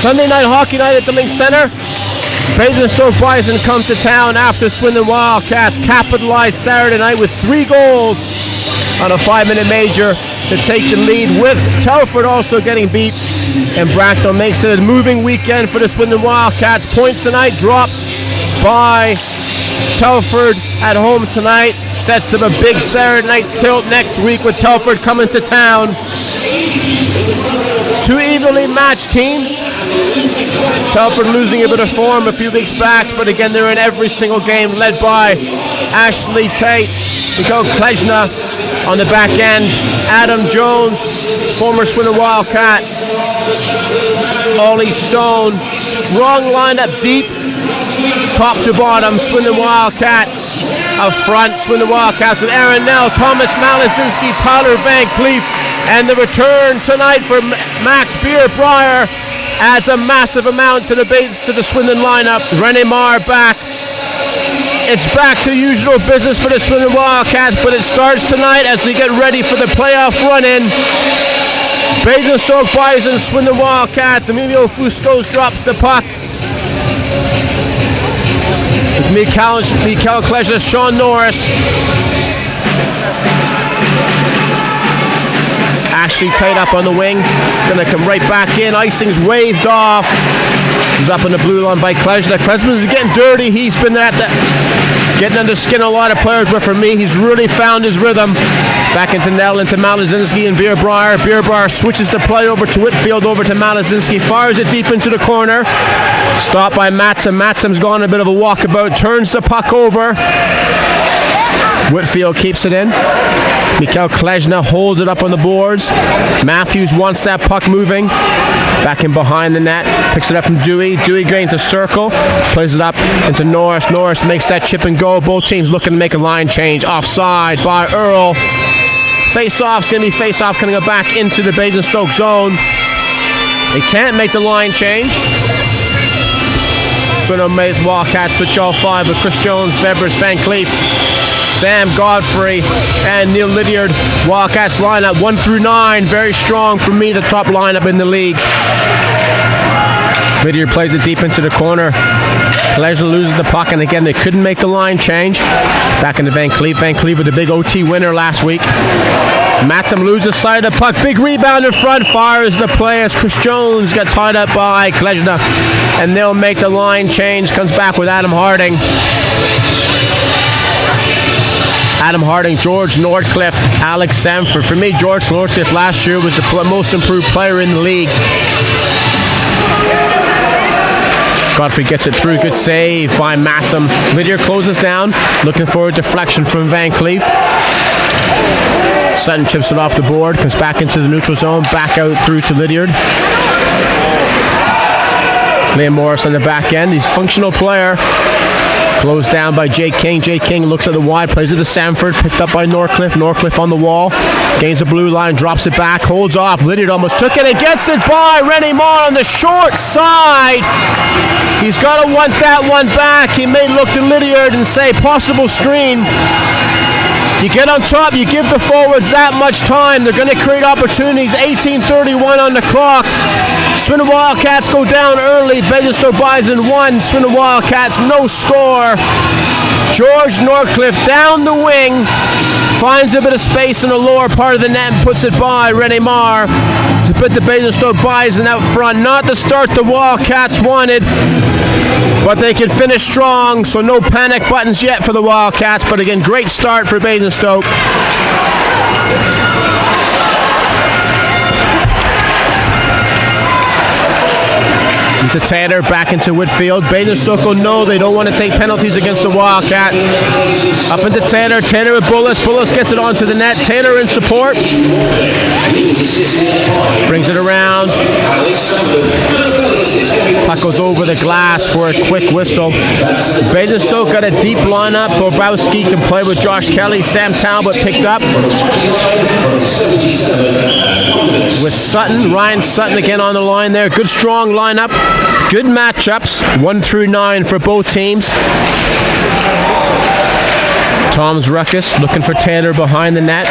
Sunday night hockey night at the Link Center. Basingstoke Bison come to town after Swindon Wildcats capitalized Saturday night with 3 goals on a 5-minute major to take the lead, with Telford also getting beat. And Bracknell makes it a moving weekend for the Swindon Wildcats. Points tonight dropped by Telford at home tonight. Sets up a big Saturday night tilt next week with Telford coming to town. 2 evenly matched teams. Telford losing a bit of form a few weeks back, but again they're in every single game, led by Ashley Tate, Nicole Klejna on the back end, Adam Jones, former Swindon Wildcat, Ollie Stone. Strong lineup deep, top to bottom. Swindon Wildcats up front. Swindon Wildcats with Aaron Nell, Thomas Malazinski, Tyler Van Cleef, and the return tonight for Max Beer-Breyer adds a massive amount to the Swindon lineup. Rene Marr back. It's back to usual business for the Swindon Wildcats, but it starts tonight as they get ready for the playoff run-in. Basingstoke Bison, Swindon Wildcats. Emilio Fuscos drops the puck. With Mikael Klejna, Sean Norris. Ashley Tate up on the wing. Gonna come right back in. Icing's waved off. He's up on the blue line by Klejna. Klejna's getting dirty. He's been getting under skin a lot of players, but for me, he's really found his rhythm. Back into Nell, into Malazinski and Beer-Breyer. Beer-Breyer switches the play over to Whitfield, over to Malazinski. Fires it deep into the corner. Stopped by Matsom. Matsom's gone a bit of a walkabout. Turns the puck over. Whitfield keeps it in. Mikael Klejna holds it up on the boards. Matthews wants that puck moving. Back in behind the net. Picks it up from Dewey. Dewey gains a circle. Plays it up into Norris. Norris makes that chip and go. Both teams looking to make a line change. Offside by Earl. Face-off's going to be face-off coming back into the Basingstoke zone. They can't make the line change. Swindon Wildcats switch all 5 with Chris Jones, Bevers, Van Cleef, Sam Godfrey, and Neil Lydiard. Wildcats lineup 1 through 9. Very strong for me, the top lineup in the league. Lydiard plays it deep into the corner. Klejna loses the puck, and again, they couldn't make the line change. Back into Van Cleef. Van Cleef with the big OT winner last week. Matsom loses side of the puck. Big rebound in front. Fires the play as Chris Jones got tied up by Klejna. And they'll make the line change. Comes back with Adam Harding. Adam Harding, George Northcliffe, Alex Sanford. For me, George Northcliffe last year was the most improved player in the league. Godfrey gets it through. Good save by Matsom. Lydiard closes down. Looking for a deflection from Van Cleef. Sutton chips it off the board. Comes back into the neutral zone. Back out through to Lydiard. Liam Morris on the back end. He's a functional player. Closed down by Jay King. Jay King looks at the wide. Plays it to Sanford. Picked up by Northcliffe. Northcliffe on the wall. Gains the blue line. Drops it back. Holds off. Lydiard almost took it and gets it by Rene Marr on the short side. He's got to want that one back. He may look to Lydiard and say possible screen. You get on top, you give the forwards that much time, they're going to create opportunities. 18:31 on the clock. Swindon Wildcats go down early. Basingstoke Bison 1. Swindon Wildcats no score. George Northcliffe down the wing, finds a bit of space in the lower part of the net and puts it by Rene Marr to put the Basingstoke Bison out front. Not the start the Wildcats wanted, but they can finish strong, so no panic buttons yet for the Wildcats. But again, great start for Basingstoke. Into Taylor, back into Whitfield. Basingstoke will know they don't want to take penalties against the Wildcats. Up into Taylor. Taylor with Bullis. Bullis gets it onto the net. Taylor in support. Brings it around. Puck goes over the glass for a quick whistle. Basingstoke got a deep lineup. Bobowski can play with Josh Kelly. Sam Talbot picked up with Sutton. Ryan Sutton again on the line there. Good strong lineup. Good matchups. 1 through 9 for both teams. Tom's Ruckus looking for Taylor behind the net.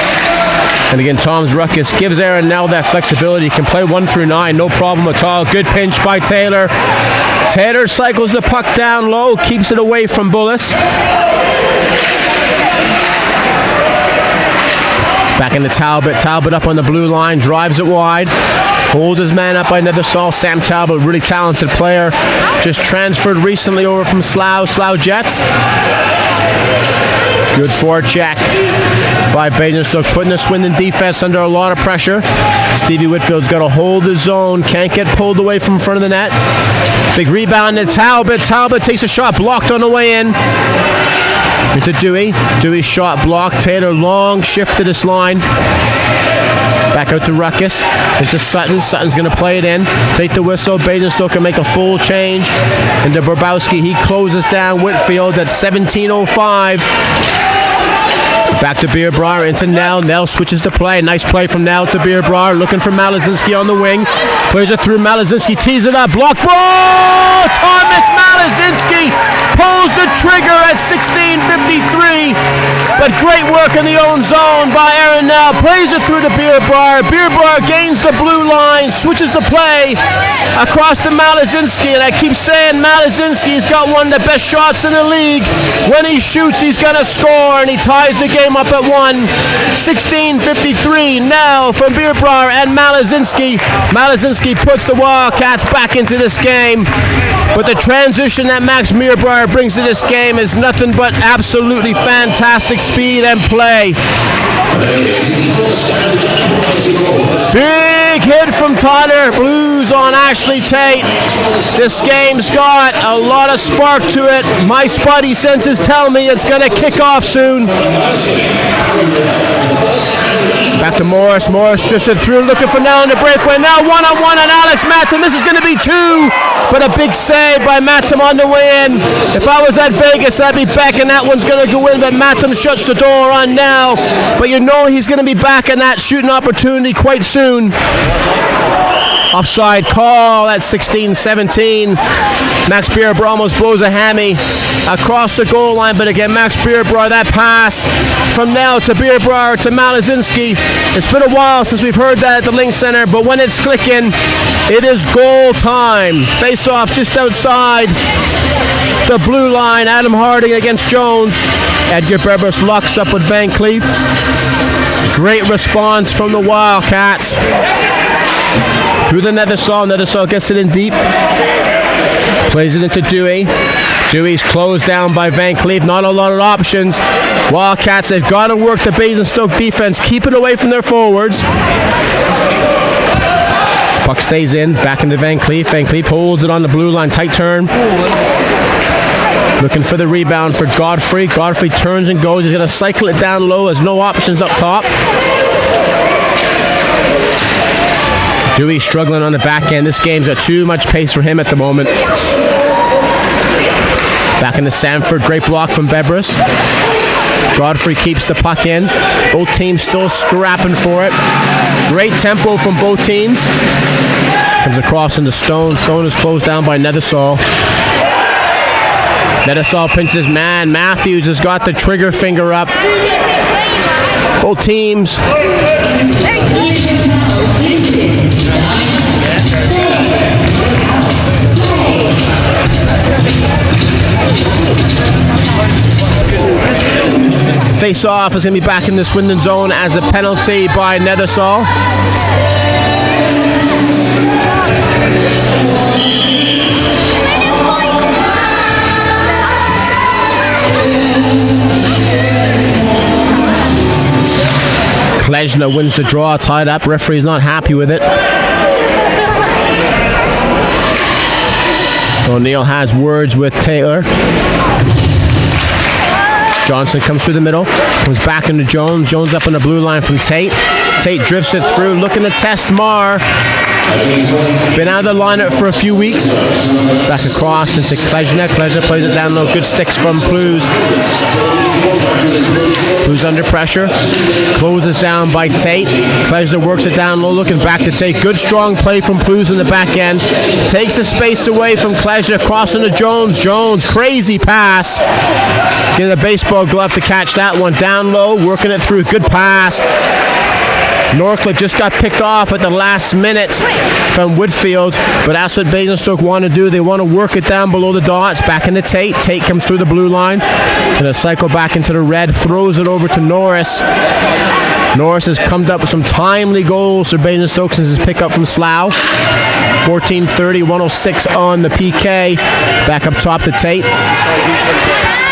And again, Tom's ruckus gives Aaron Nell that flexibility. He can play 1 through 9, no problem at all. Good pinch by Taylor. Taylor cycles the puck down low, keeps it away from Bullis. Back into Talbot. Talbot up on the blue line, drives it wide. Holds his man up by Nethersall. Sam Talbot, really talented player. Just transferred recently over from Slough Jets. Good forecheck by Basingstoke, putting the Swindon defense under a lot of pressure. Stevie Whitfield's got to hold his zone, can't get pulled away from front of the net. Big rebound to Talbot. Talbot takes a shot, blocked on the way in. Into Dewey. Dewey's shot blocked. Taylor long shift to this line. Back out to Ruckus. Into Sutton. Sutton's going to play it in. Take the whistle. Basingstoke can make a full change. Into Borbowski. He closes down Whitfield at 17:05. Back to Beerbrier, into Nell. Nell switches the play. Nice play from Nell to Beerbrier. Looking for Malazinski on the wing. Plays it through Malazinski. Tees it up. Block ball! Thomas Malazinski pulls the trigger at 16:53. But great work in the own zone by Aaron Nell. Plays it through to Beerbrier. Beerbrier gains the blue line. Switches the play across to Malazinski. And I keep saying Malazinski's got one of the best shots in the league. When he shoots, he's going to score. And he ties the game up at 1. 16:53 now from Beerbrier and Malazinski. Malazinski puts the Wildcats back into this game. But the transition that Max Beerbrier brings to this game is nothing but absolutely fantastic speed and play. Big hit from Tyler Blues on Ashley Tate. This game's got a lot of spark to it. My spidey senses tell me it's going to kick off soon. Back to Morris. Morris drifted through, looking for Nell in the breakaway. Now one-on-one on Alex Mattam. This is going to be 2, but a big save by Mattam on the way in. If I was at Vegas, I'd be backing that one's going to go in, but Mattam shuts the door on now. But you know he's going to be back in that shooting opportunity quite soon. Offside call at 16:17. Max Beerbrier almost blows a hammy across the goal line, but again, Max Beerbrier, that pass from Nell to Beerbrier to Malazinski. It's been a while since we've heard that at the Link Center, but when it's clicking, it is goal time. Face off just outside the blue line. Adam Harding against Jones. Edgar Berbers locks up with Van Cleef. Great response from the Wildcats. Through the Nethersall. Nethersall gets it in deep. Plays it into Dewey. Dewey's closed down by Van Cleef. Not a lot of options. Wildcats, they've got to work the Basingstoke defense. Keep it away from their forwards. Puck stays in. Back into Van Cleef. Van Cleef holds it on the blue line. Tight turn. Looking for the rebound for Godfrey. Godfrey turns and goes. He's going to cycle it down low. There's no options up top. Dewey struggling on the back end. This game's got too much pace for him at the moment. Back into Sanford. Great block from Bebris. Godfrey keeps the puck in. Both teams still scrapping for it. Great tempo from both teams. Comes across into Stone. Stone is closed down by Nethersall. Nethersall pinches man. Matthews has got the trigger finger up. Both teams. Face off is going to be back in the Swindon zone as a penalty by Nethersall. Klejna wins the draw, tied up. Referee's not happy with it. O'Neill has words with Taylor. Johnson comes through the middle, comes back into Jones. Jones up on the blue line from Tate. Tate drifts it through, looking to test Marr. Been out of the lineup for a few weeks. Back across into Klejna. Klejna plays it down low. Good sticks from Plews. Plews under pressure. Closes down by Tate. Klejna works it down low, looking back to Tate. Good strong play from Plews in the back end. Takes the space away from Klejna. Crossing to Jones. Jones, crazy pass. Getting a baseball glove to catch that one. Down low, working it through. Good pass. Norcliffe just got picked off at the last minute from Whitfield, but that's what Basingstoke want to do. They want to work it down below the dots. Back into Tate. Tate comes through the blue line. Gonna cycle back into the red. Throws it over to Norris. Norris has come up with some timely goals for Basingstoke since his pickup from Slough. 14:30, 106 on the PK. Back up top to Tate.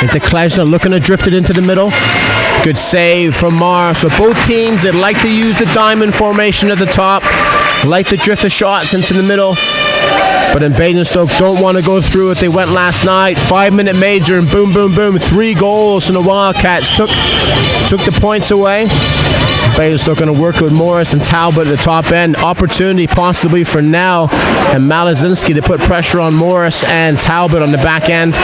Into Klesner, looking to drift it into the middle. Good save from Marr. So both teams that like to use the diamond formation at the top, like to drift the shots into the middle. But in Basingstoke don't want to go through what they went last night. 5-minute major and boom, boom, boom. 3 goals from the Wildcats. Took the points away. Basingstoke going to work with Morris and Talbot at the top end. Opportunity possibly for Nell and Malazinski to put pressure on Morris and Talbot on the back end.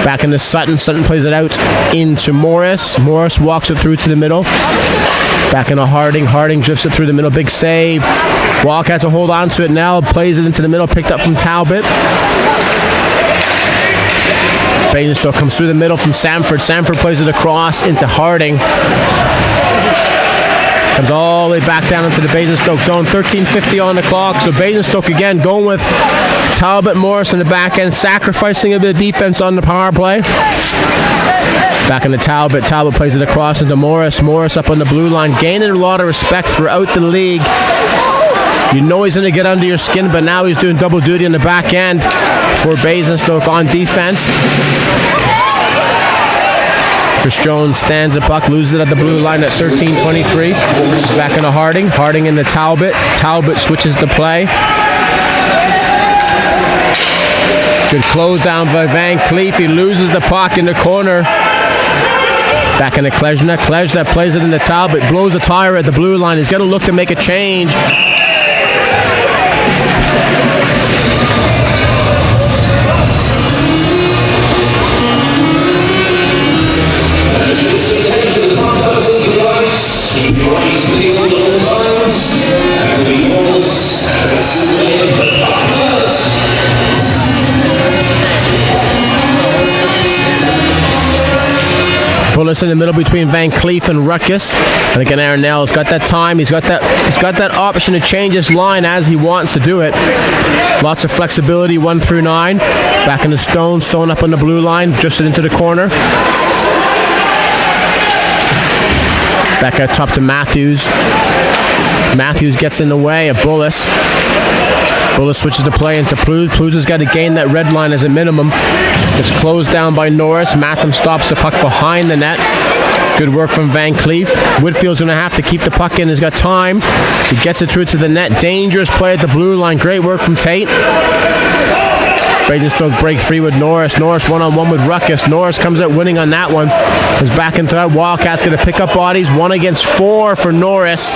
Back into Sutton. Sutton plays it out into Morris. Morris walks it through to the middle. Back into Harding. Harding drifts it through the middle. Big save. Wildcats will hold on to it now. Plays it into the middle. Picked up from Talbot. Basingstoke comes through the middle from Samford. Samford plays it across into Harding. Comes all the way back down into the Basingstoke zone. 13:50 on the clock. So Basingstoke again going with Talbot, Morris in the back end, sacrificing a bit of defense on the power play. Back into Talbot. Talbot plays it across into Morris. Morris up on the blue line, gaining a lot of respect throughout the league. You know he's going to get under your skin, but now he's doing double duty on the back end for Basingstoke on defense. Chris Jones stands the puck, loses it at the blue line at 13:23. Back into Harding. Harding into Talbot. Talbot switches the play. Good close down by Van Cleef. He loses the puck in the corner. Back into Klesner. Klesner plays it into Talbot. Blows a tire at the blue line. He's going to look to make a change. Bullis in the middle between Van Cleef and Ruckus. And again, Aaron Nell's got that time. He's got that option to change his line as he wants to do it. Lots of flexibility, 1 through 9. Back into Stone. Stone up on the blue line, drifts it into the corner. Back out top to Matthews. Matthews gets in the way of Bullis. Bullis switches the play into Plews. Plews has got to gain that red line as a minimum. It's closed down by Norris. Matham stops the puck behind the net. Good work from Van Cleef. Whitfield's going to have to keep the puck in. He's got time. He gets it through to the net. Dangerous play at the blue line. Great work from Tate. Basingstoke break free with Norris. Norris one-on-one with Ruckus. Norris comes out winning on that one. Is back into that. Wildcats going to pick up bodies. 1 against 4 for Norris.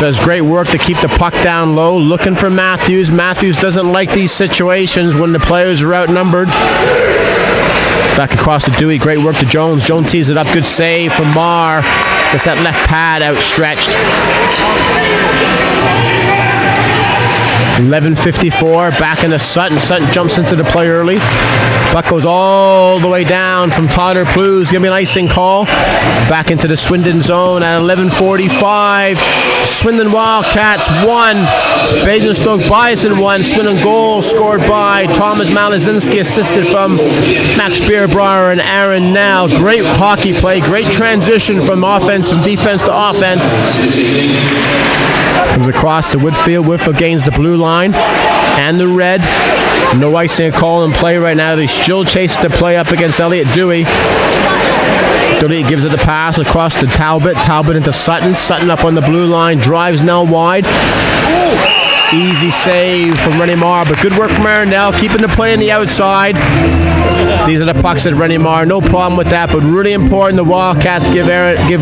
Does great work to keep the puck down low. Looking for Matthews. Matthews doesn't like these situations when the players are outnumbered. Back across to Dewey. Great work to Jones. Jones tees it up. Good save from Marr. Gets that left pad outstretched. 11:54, back into Sutton. Sutton jumps into the play early. Puck goes all the way down from Tyler Plews. Gonna be an icing call. Back into the Swindon zone at 11:45. Swindon Wildcats 1. Basingstoke Bison 1. Swindon goal scored by Thomas Malazinski, assisted from Max Beerbauer and Aaron Nell. Great hockey play. Great transition from defense to offense. Comes across to Whitfield. Whitfield gains the blue line and the red. No icing call in play right now. They still chase the play up against Elliot Dewey. Dewey gives it the pass across to Talbot. Talbot into Sutton. Sutton up on the blue line. Drives Nell wide. Easy save from Rennie Marr, but good work from Aaron Nell, keeping the play on the outside. These are the pucks at Rennie Marr. No problem with that, but really important the Wildcats give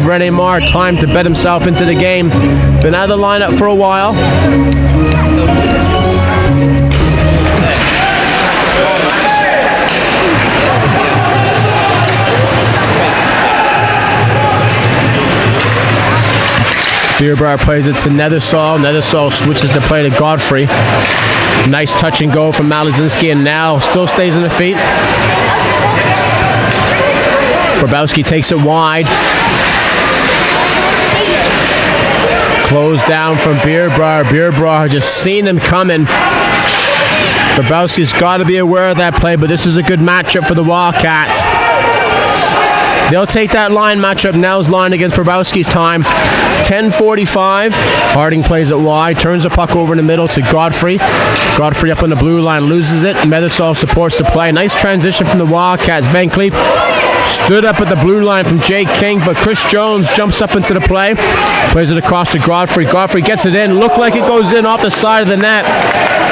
Rennie Marr time to bet himself into the game. Been out of the lineup for a while. Beerbauer plays it to Nethersall. Nethersall switches the play to Godfrey. Nice touch and go from Malazinski, and now still stays on the feet. Grabowski takes it wide. Closed down from Beerbauer. Beerbauer just seen him coming. Grabowski's got to be aware of that play, but this is a good matchup for the Wildcats. They'll take that line matchup. Now's line against Grabowski's time. 10:45. Harding plays it wide. Turns the puck over in the middle to Godfrey. Godfrey up on the blue line. Loses it. Methersol supports the play. Nice transition from the Wildcats. Van Cleef stood up at the blue line from Jake King, but Chris Jones jumps up into the play. Plays it across to Godfrey. Godfrey gets it in. Look like it goes in off the side of the net.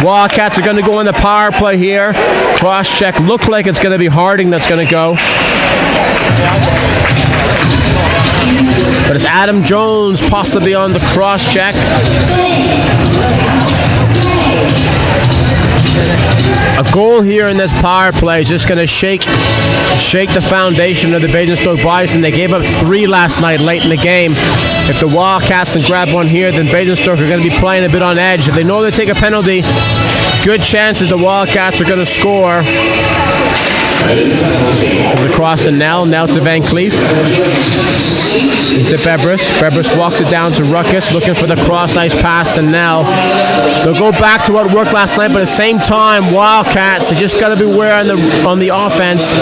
Wildcats are going to go in the power play here. Cross check. Look like it's going to be Harding that's going to go. But it's Adam Jones possibly on the cross check. A goal here in this power play is just going to shake the foundation of the Basingstoke Bison. They gave up 3 last night late in the game. If the Wildcats can grab one here, then Basingstoke are going to be playing a bit on edge. If they know they take a penalty, good chances the Wildcats are going to score. Goes across to Nell to Van Cleef. Into Bebris. Bebris walks it down to Ruckus, looking for the cross-ice pass to Nell. They'll go back to what worked last night, but at the same time, Wildcats, they just got to be aware on the offense.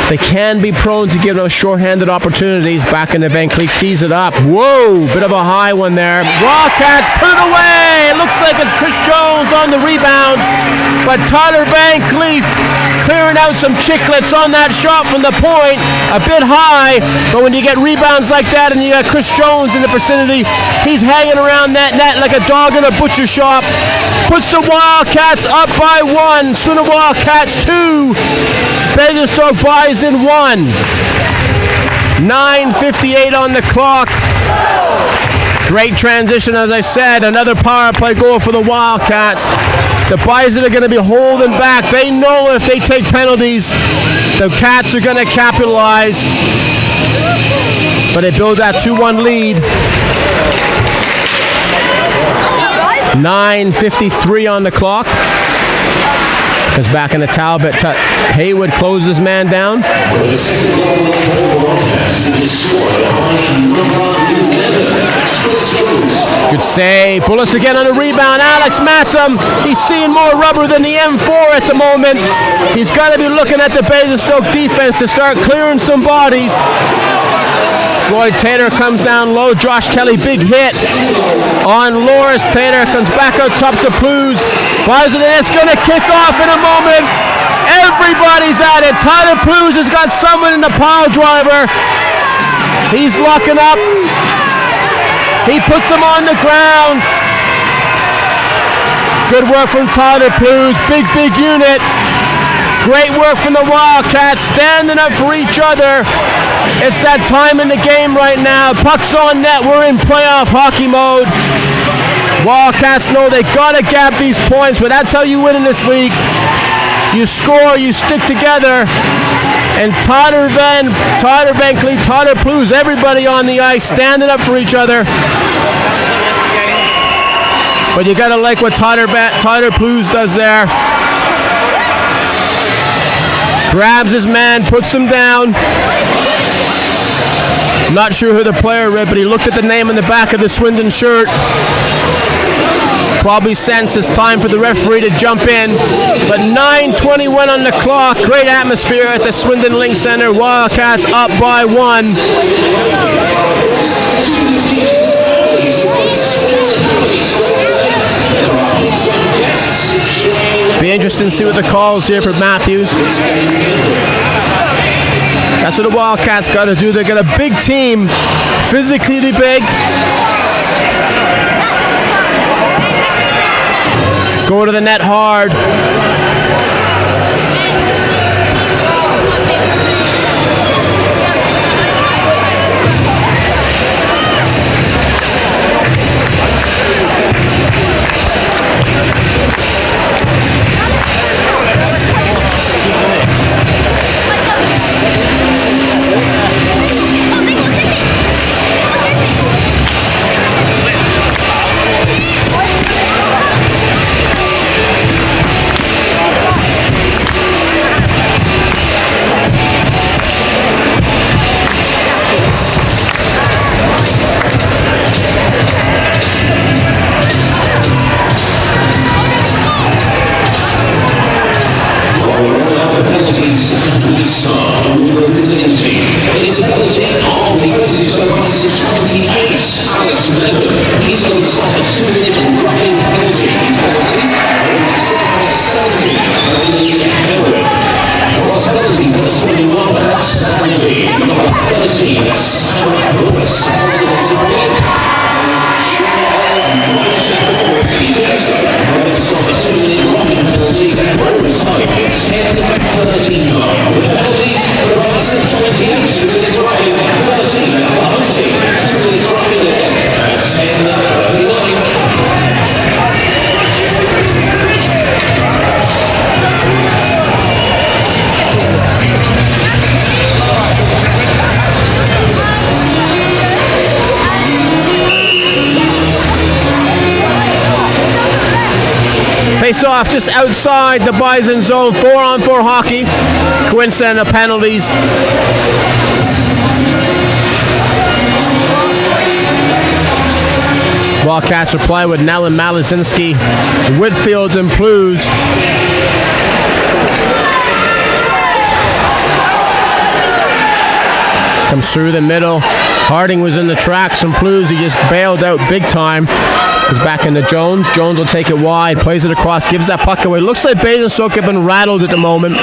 They can be prone to give those short-handed opportunities. Back into Van Cleef, tees it up. Whoa, bit of a high one there. Wildcats put it away. It looks like it's Chris Jones on the rebound, but Tyler Van Cleef clearing out some chicklets on that shot from the point, a bit high, but when you get rebounds like that and you got Chris Jones in the vicinity, he's hanging around that net like a dog in a butcher shop. Puts the Wildcats up by 1. Swindon Wildcats 2. Basingstoke Bison 1. 9:58 on the clock. Great transition, as I said. Another power play goal for the Wildcats. The Bison are going to be holding back. They know if they take penalties, the Cats are going to capitalize. But they build that 2-1 lead. 9:53 on the clock. Comes back in the Talbot. Haywood closes his man down. Good save. Bullets again on the rebound. Alex Matsom. He's seeing more rubber than the M4 at the moment. He's got to be looking at the Basingstoke defense to start clearing some bodies. Floyd Taylor comes down low. Josh Kelly, big hit on Loris. Taylor comes back out top to Plews. Bison, and it's going to kick off in a moment. Everybody's at it. Tyler Plews has got someone in the pile driver. He's locking up. He puts him on the ground. Good work from Tyler Plews. Big unit. Great work from the Wildcats, standing up for each other. It's that time in the game right now. Puck's on net. We're in playoff hockey mode. Wildcats know they got to gap these points, but that's how you win in this league. You score, you stick together. And Tyler Van Cleef, Tyler Plews, everybody on the ice standing up for each other. But you got to like what Tyler Plews does there. Grabs his man, puts him down. Not sure who the player is, but he looked at the name on the back of the Swindon shirt. Probably sensed it's time for the referee to jump in. But 9:21 on the clock. Great atmosphere at the Swindon Link Center. Wildcats up by 1. Be interesting to see what the call is here for Matthews. That's what the Wildcats got to do. They got a big team, physically big. Go to the net hard. penalty on the Basingstoke Bison's 28. Alex Swindon. He's going to stop a 2-minute roughing penalty. Penalty. 70. Cross penalty for the Swindon Wildcats. Stanley. Number 13. Sam Lewis. Stop a 2-minute roughing penalty. Time 10:39. With penalties for the Bison 28, 2 minutes roughing, 13 for Hunting, 2 minutes roughing again at 10:39. Face off just outside the Bison zone, 4-on-4 hockey. Coincidental penalties. Wildcats reply with Nell and Malazinski, Whitfield and Plews. Comes through the middle. Harding was in the tracks and Plews, he just bailed out big time. Is back into Jones. Jones will take it wide, plays it across, gives that puck away. Looks like Basingstoke have been rattled at the moment.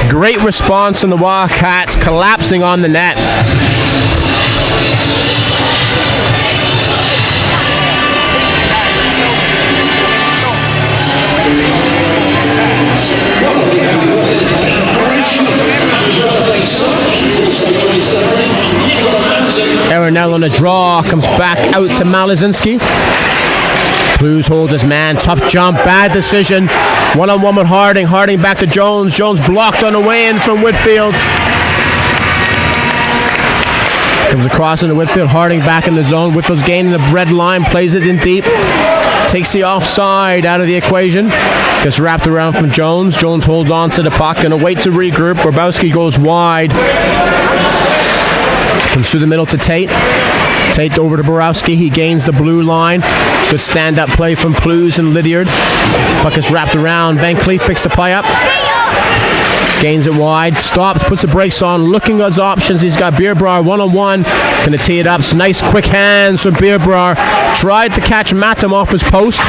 Great response from the Wildcats, collapsing on the net. Aronell on a draw, comes back out to Malazinski. Plews holds his man, tough jump, bad decision. One-on-one with Harding, Harding back to Jones. Jones blocked on the way in from Whitfield. Comes across into Whitfield, Harding back in the zone. Whitfield's gaining the red line, plays it in deep. Takes the offside out of the equation. Gets wrapped around from Jones. Jones holds on to the puck, gonna wait to regroup. Grabowski goes wide. Comes through the middle to Tate. Tate over to Borowski. He gains the blue line. Good stand-up play from Plews and Lydiard. Puck is wrapped around. Van Cleef picks the play up. Gains it wide. Stops, puts the brakes on. Looking at his options. He's got Beerbrar one-on-one. He's going to tee it up. Some nice quick hands from Beerbrar. Tried to catch Matam off his post.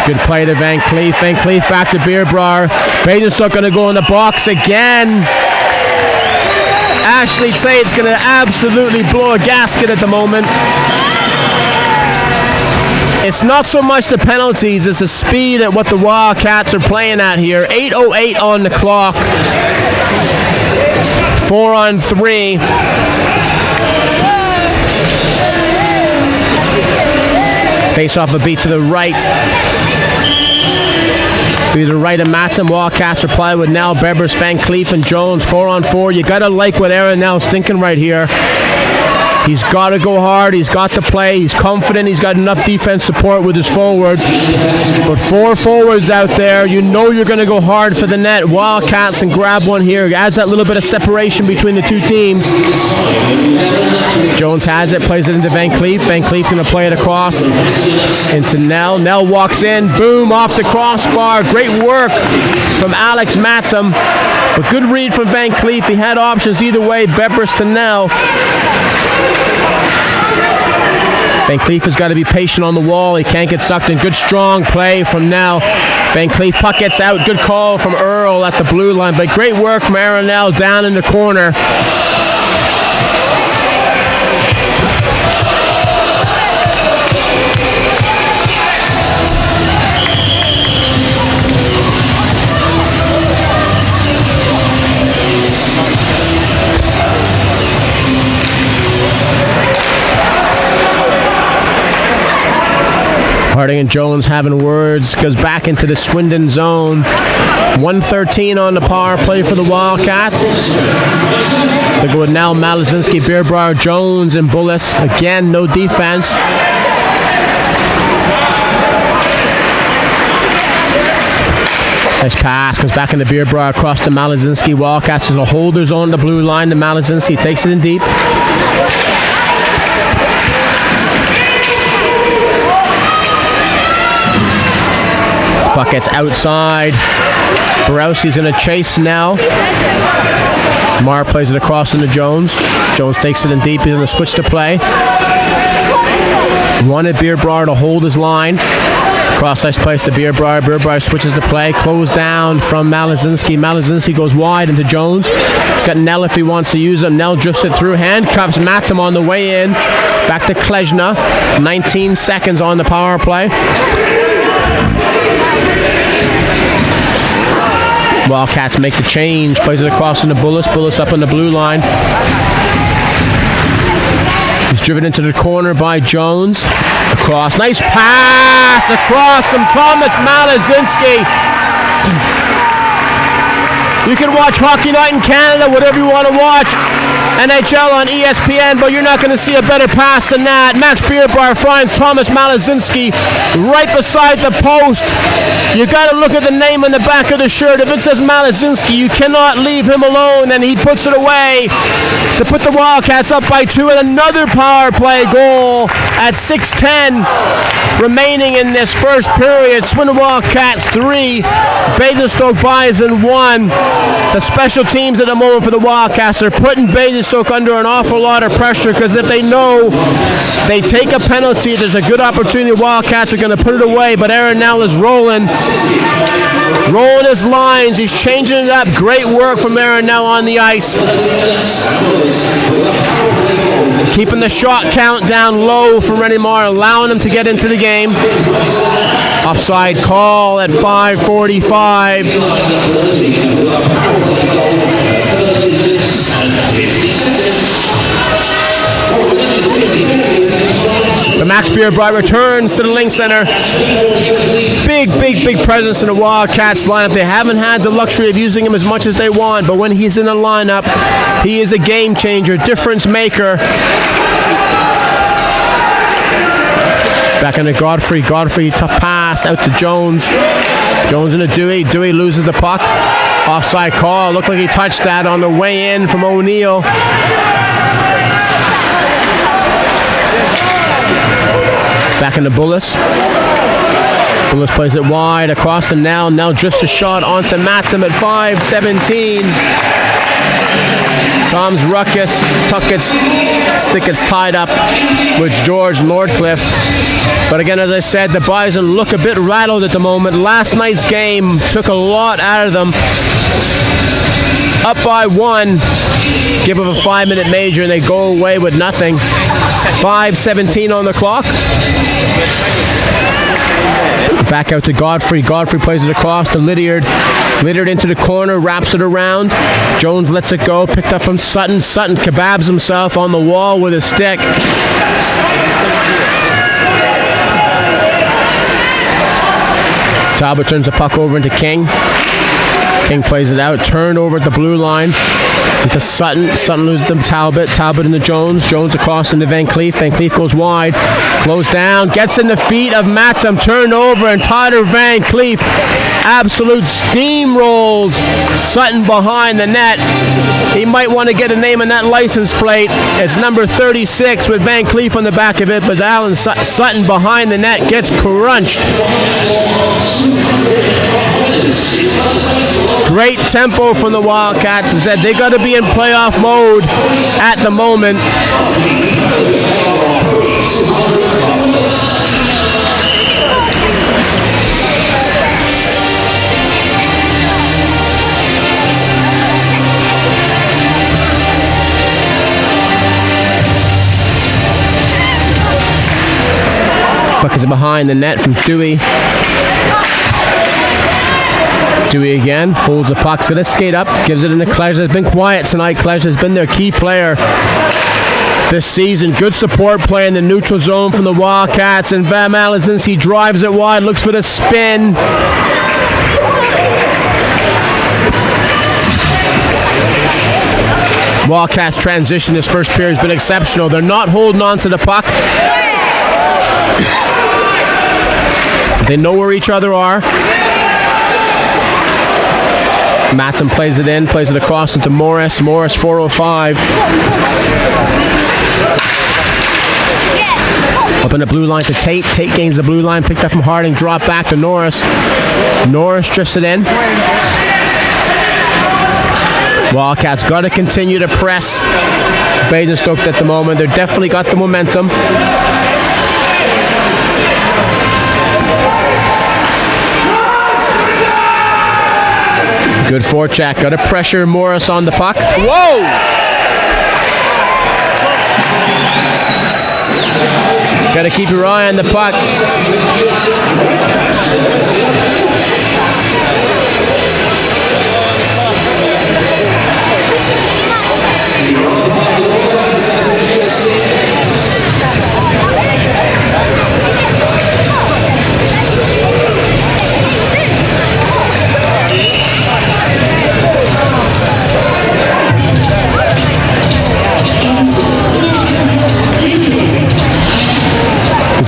Good play to Van Cleef. Van Cleef back to Beerbrar. Basingstoke going to go in the box again. Ashley Tate's going to absolutely blow a gasket at the moment. It's not so much the penalties, it's the speed at what the Wildcats are playing at here. 8:08 on the clock. 4-on-3. Face off a beat to the right. To the right of Matson. Wildcats reply with Nell, Bebbers, Van Cleef, and Jones. 4-on-4. You gotta like what Aaron Nell's thinking right here. He's got to go hard. He's got to play. He's confident. He's got enough defense support with his forwards. But 4 forwards out there, you know you're going to go hard for the net. Wildcats and grab one here. Adds that little bit of separation between the two teams. Jones has it, plays it into Van Cleef. Van Cleef going to play it across into Nell. Nell walks in. Boom, off the crossbar. Great work from Alex Matsam. But good read from Van Cleef. He had options either way. Bebbers to Nell. Van Cleef has got to be patient on the wall. He can't get sucked in. Good strong play from Nell. Van Cleef, puck gets out. Good call from Earl at the blue line. But great work from Aaron Nell down in the corner. Harding and Jones having words. Goes back into the Swindon zone. 1:13 on the power play for the Wildcats. They go with now Malazinski, Beerbrar, Jones, and Bullis. Again, no defense. Nice pass. Comes back into Beerbrar across to Malazinski. Wildcats has a holders on the blue line to Malazinski. Takes it in deep. Puck gets outside. Borowski's going to chase now. Marr plays it across into Jones. Jones takes it in deep. He's going to switch to play. Wanted Beerbar to hold his line. Cross ice place to Beerbar. Beerbar switches to play. Closed down from Malazinski. Malazinski goes wide into Jones. He's got Nell if he wants to use him. Nell drifts it through. Handcuffs Matsom on the way in. Back to Klejna. 19 seconds on the power play. Wildcats make the change. Plays it across into Bullis. Bullis up on the blue line. He's driven into the corner by Jones. Across. Nice pass across from Thomas Malazinski. You can watch Hockey Night in Canada, whatever you want to watch. NHL on ESPN, but you're not going to see a better pass than that. Max Beerbar finds Thomas Malazinski right beside the post. You got to look at the name on the back of the shirt. If it says Malazinski, you cannot leave him alone, and he puts it away to put the Wildcats up by 2, and another power play goal at 6:10 remaining in this first period. Swindon Wildcats 3, Basingstoke Bison 1. The special teams at the moment for the Wildcats are putting Basingstoke under an awful lot of pressure, because if they know they take a penalty, there's a good opportunity the Wildcats are going to put it away. But Aaron Nell is rolling his lines. He's changing it up. Great work from Aaron Nell on the ice. Keeping the shot count down low from Rennie Marr, allowing him to get into the game. Offside call at 5:45. The Max Beerbar returns to the Link Center. Big presence in the Wildcats lineup. They haven't had the luxury of using him as much as they want, but when he's in the lineup, he is a game changer, difference maker. Back into Godfrey. Godfrey, tough pass out to Jones. Jones into Dewey. Dewey loses the puck. Offside call. Looked like he touched that on the way in from O'Neill. Back into Bullis. Bullis plays it wide across to Nell. Nell drifts a shot onto Matsom at 5:17. Tom's ruckus. Stick gets tied up with George Lordcliffe. But again, as I said, the Bison look a bit rattled at the moment. Last night's game took a lot out of them. Up by 1. Give them a 5-minute major and they go away with nothing. 5:17 on the clock. Back out to Godfrey. Godfrey plays it across to Lydiard. Lydiard into the corner, wraps it around. Jones lets it go, picked up from Sutton. Sutton kebabs himself on the wall with a stick. Talbot turns the puck over into King. King plays it out, turned over at the blue line into Sutton. Sutton loses to Talbot. Talbot into Jones. Jones across into Van Cleef. Van Cleef goes wide. Slows down. Gets in the feet of Matsom. Turned over and Tyler Van Cleef absolute steamrolls Sutton behind the net. He might want to get a name on that license plate. It's number 36 with Van Cleef on the back of it, but Alan Sutton behind the net gets crunched. Great tempo from the Wildcats. As I said, they got to be in playoff mode at the moment. Puck is behind the net from Dewey. Dewey again, holds the puck, so let's skate up, gives it into Klejna. Has been quiet tonight. Klejna has been their key player this season. Good support play in the neutral zone from the Wildcats, and Van Malazinski drives it wide, looks for the spin. Wildcats transition this first period has been exceptional. They're not holding on to the puck. They know where each other are. Matson plays it in, plays it across into Morris. Morris 4:05. Up in the blue line to Tate. Tate gains the blue line, picked up from Harding, drop back to Norris. Norris drifts it in. Wildcats got to continue to press Basingstoke at the moment. They've definitely got the momentum. Good forecheck. Got to pressure Morris on the puck. Whoa! Got to keep your eye on the puck.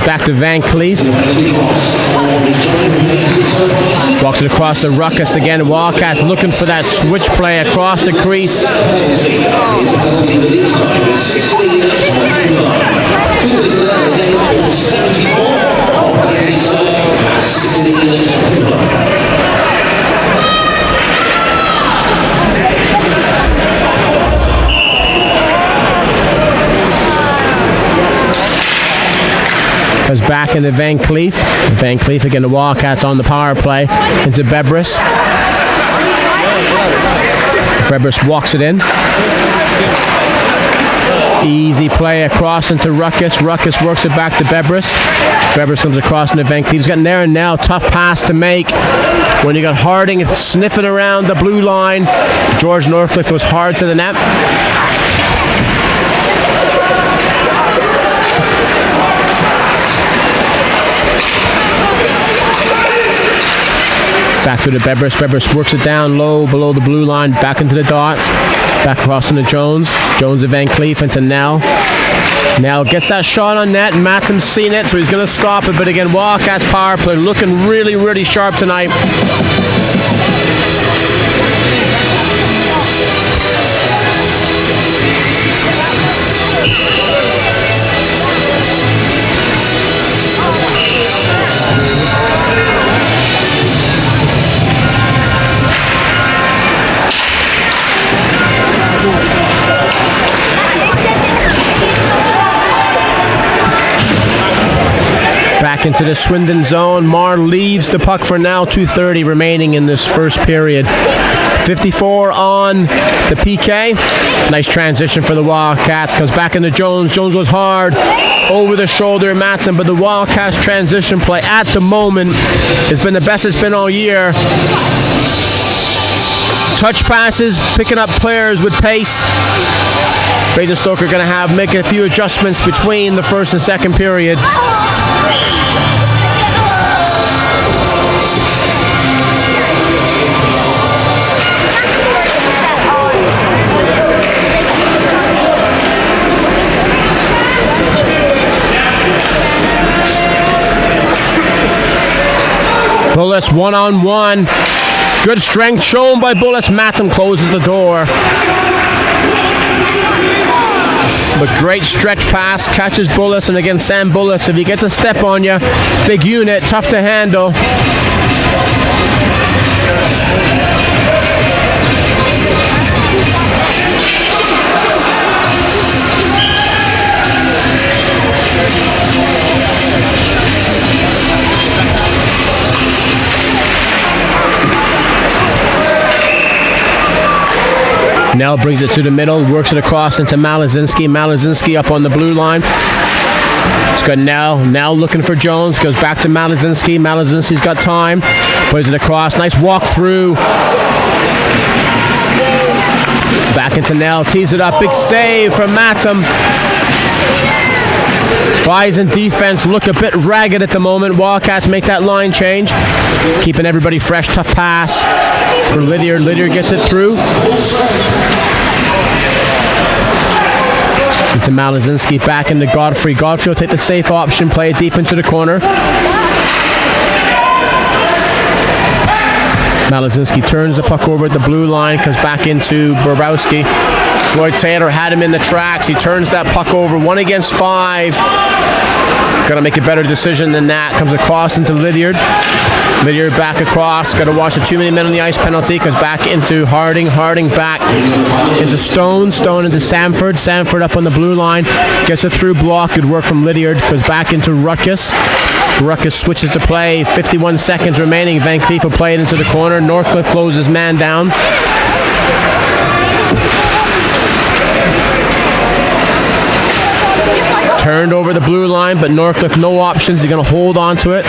Back to Van Cleef. Walks it across the ruckus again. Wildcats looking for that switch play across the crease. Goes back into Van Cleef. Van Cleef again, the Wildcats on the power play into Bebris. Bebris walks it in. Easy play across into Ruckus. Ruckus works it back to Bebris. Bebris comes across into Van Cleef. He's got there and now. Tough pass to make. When you got Harding sniffing around the blue line, George Northcliffe goes hard to the net. Back to the Bebris. Bebris works it down low below the blue line. Back into the dots. Back across into Jones. Jones to Van Cleef into Nell. Nell gets that shot on net. Matham's seen it, so he's going to stop it. But again, Wildcats power play looking really, really sharp tonight. Back into the Swindon zone. Marr leaves the puck for now. 2:30 remaining in this first period. 54 on the PK. Nice transition for the Wildcats. Comes back into Jones. Jones was hard over the shoulder, Matson, but the Wildcats transition play at the moment has been the best it's been all year. Touch passes, picking up players with pace. Basingstoke are going to make a few adjustments between the first and second period. Bullets one-on-one. Good strength shown by Bullets. Matham closes the door. But great stretch pass, catches Bullets, and again Sam Bullets, if he gets a step on you, big unit, tough to handle. Nell brings it to the middle, works it across into Malazinski. Malazinski up on the blue line. It's got Nell. Nell looking for Jones. Goes back to Malazinski. Malazinski's got time. Plays it across. Nice walk through. Back into Nell. Tees it up. Big save from Matham. Bison defense look a bit ragged at the moment. Wildcats make that line change. Keeping everybody fresh. Tough pass for Lydiard. Lydiard gets it through. Into Malazinski. Back into Godfrey. Godfrey will take the safe option. Play it deep into the corner. Malazinski turns the puck over at the blue line. Comes back into Bobrowski. Floyd Taylor had him in the tracks. He turns that puck over. 1 against 5. Got to make a better decision than that. Comes across into Lydiard. Lydiard back across. Got to watch the 2 minute men on the ice penalty. Goes back into Harding. Harding back into Stone. Stone into Samford. Samford up on the blue line. Gets a through block. Good work from Lydiard. Goes back into Ruckus. Ruckus switches to play. 51 seconds remaining. Van Cleef will play it into the corner. Northcliffe closes man down. Turned over the blue line, but Northcliffe no options. He's going to hold on to it.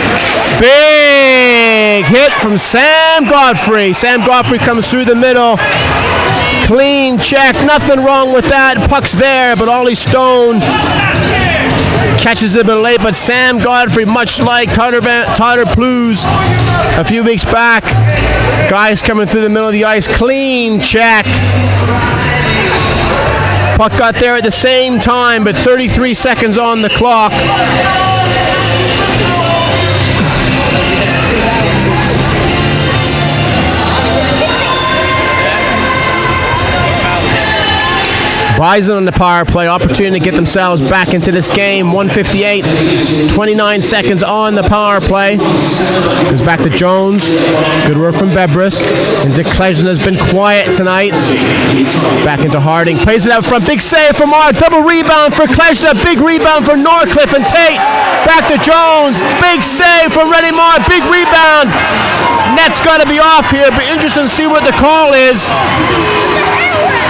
Big hit from Sam Godfrey. Sam Godfrey comes through the middle. Clean check. Nothing wrong with that. Puck's there, but Ollie Stone catches it a bit late. But Sam Godfrey, much like Tyler Plews a few weeks back, guys coming through the middle of the ice. Clean check. Puck got there at the same time, but 33 seconds on the clock. Bison on the power play, opportunity to get themselves back into this game. 1:58, 29 seconds on the power play. Goes back to Jones. Good work from Bebris. And Dick Klejden has been quiet tonight. Back into Harding. Plays it out front. Big save from Mark. Double rebound for Klejden. Big rebound for Northcliffe and Tate. Back to Jones. Big save from Reddy Marr. Big rebound. Net's got to be off here, but interesting to see what the call is.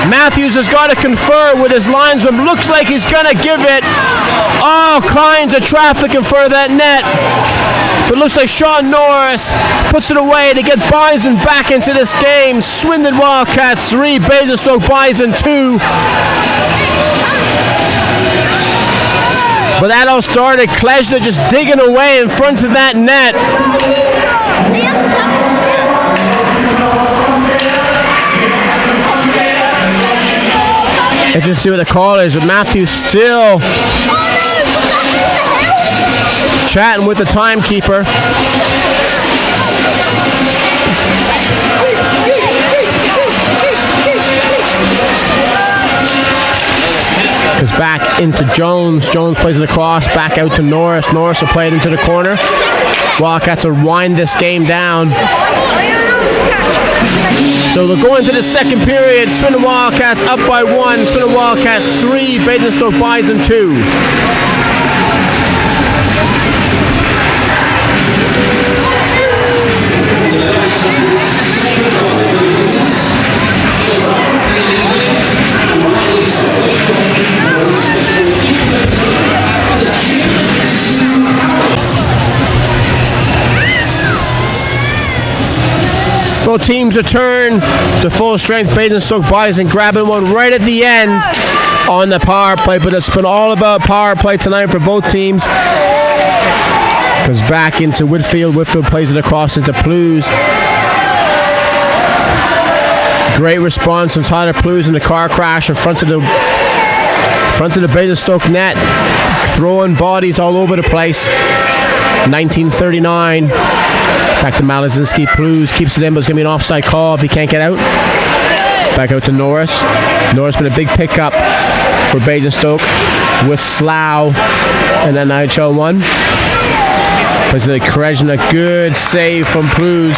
Matthews has got to confer with his linesman. Looks like he's going to give it. All kinds of traffic in front of that net. But looks like Sean Norris puts it away to get Bison back into this game. Swindon Wildcats 3, Basingstoke Bison 2. But that all started Klejda just digging away in front of that net. Let's just see what the call is, but Matthews still chatting with the timekeeper. Goes back into Jones. Jones plays it across, back out to Norris. Norris will play it into the corner. Wildcats will wind this game down. So we'll go into the second period. Swindon Wildcats up by 1. Swindon Wildcats 3, Basingstoke Bison 2. Both teams return to full strength. Basingstoke Bison grabbing one right at the end on the power play, but it's been all about power play tonight for both teams. Goes back into Whitfield. Whitfield plays it across into Plews. Great response from Tyler Plews in the car crash in front of the Basingstoke net, throwing bodies all over the place. 1939. Back to Malazinski. Plews keeps it in, but it's going to be an offside call if he can't get out. Back out to Norris. Norris been a big pickup for Basingstoke with Slough and then NHL 1. Plays the Krejna. Good save from Plews.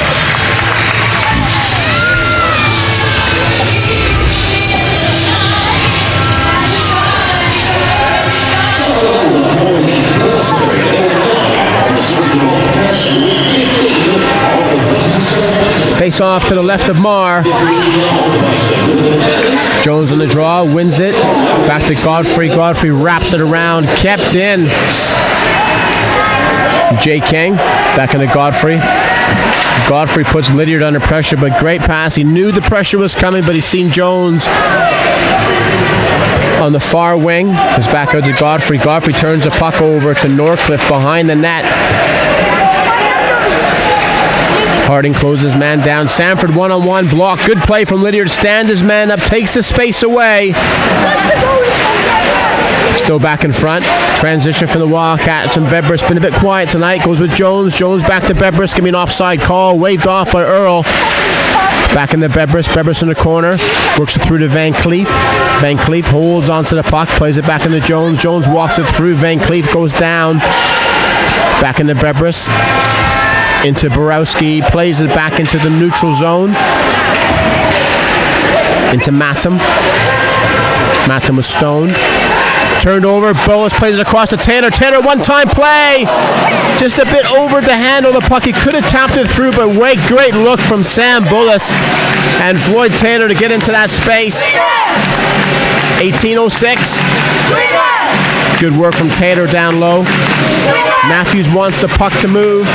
Face off to the left of Marr. Jones on the draw, wins it. Back to Godfrey. Godfrey wraps it around, kept in. Jay King, back into Godfrey. Godfrey puts Lydiard under pressure, but great pass. He knew the pressure was coming, but he's seen Jones on the far wing. Goes back out to Godfrey. Godfrey turns the puck over to Northcliffe behind the net. Harding closes man down. Samford one-on-one block. Good play from Lydiard. Stands his man up. Takes the space away. Still back in front. Transition from the Wildcats. And Bebris been a bit quiet tonight. Goes with Jones. Jones back to Bebris. Giving an offside call. Waved off by Earl. Back in the Bebris. Bebris in the corner. Works it through to Van Cleef. Van Cleef holds onto the puck. Plays it back into Jones. Jones walks it through. Van Cleef goes down. Back in the Bebris. into Borowski, plays it back into the neutral zone. Into Matham. Matham with Stone. Turned over, Bullis plays it across to Taylor. Taylor, one-time play! Just a bit over to handle the puck. He could have tapped it through, but great look from Sam Bullis and Floyd Taylor to get into that space. 18:06. Good work from Taylor down low. Matthews wants the puck to move.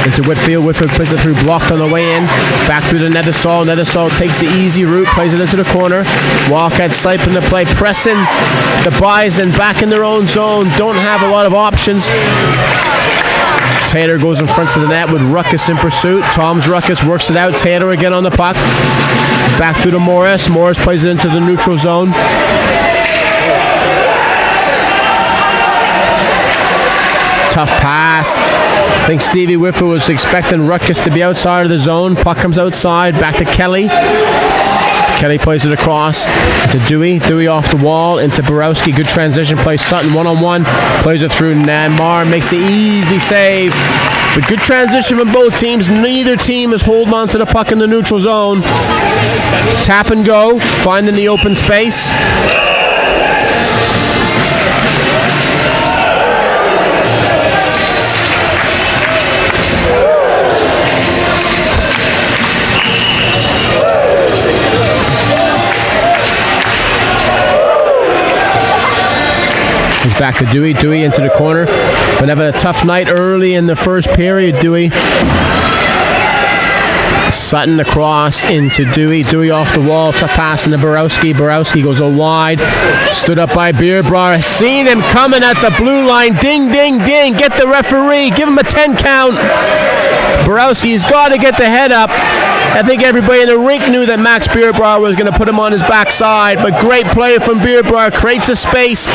Into Whitfield. Whitfield plays it through, blocked on the way in. Back through to Nethersall. Nethersall takes the easy route, plays it into the corner. Wildcats sniping the play, pressing the Bison back in their own zone. Don't have a lot of options. Taylor goes in front of the net with Ruckus in pursuit. Tom's Ruckus works it out. Taylor again on the puck. Back through to Morris. Morris plays it into the neutral zone. Tough pass. I think Stevie Whitfield was expecting Ruckus to be outside of the zone. Puck comes outside. Back to Kelly. Kelly plays it across to Dewey. Dewey off the wall into Borowski. Good transition play. Sutton one-on-one. Plays it through. Namar makes the easy save. But good transition from both teams. Neither team is holding on to the puck in the neutral zone. Tap and go. Finding the open space. Back to Dewey. Dewey into the corner. Been having a tough night early in the first period, Dewey. Sutton across into Dewey. Dewey off the wall. Tough pass into Borowski. Borowski goes a wide. Stood up by Beardbrar. Seen him coming at the blue line. Ding, ding, ding. Get the referee. Give him a 10 count. Borowski's got to get the head up. I think everybody in the rink knew that Max Beardbrar was going to put him on his backside, but great play from Beardbrar. Creates a space,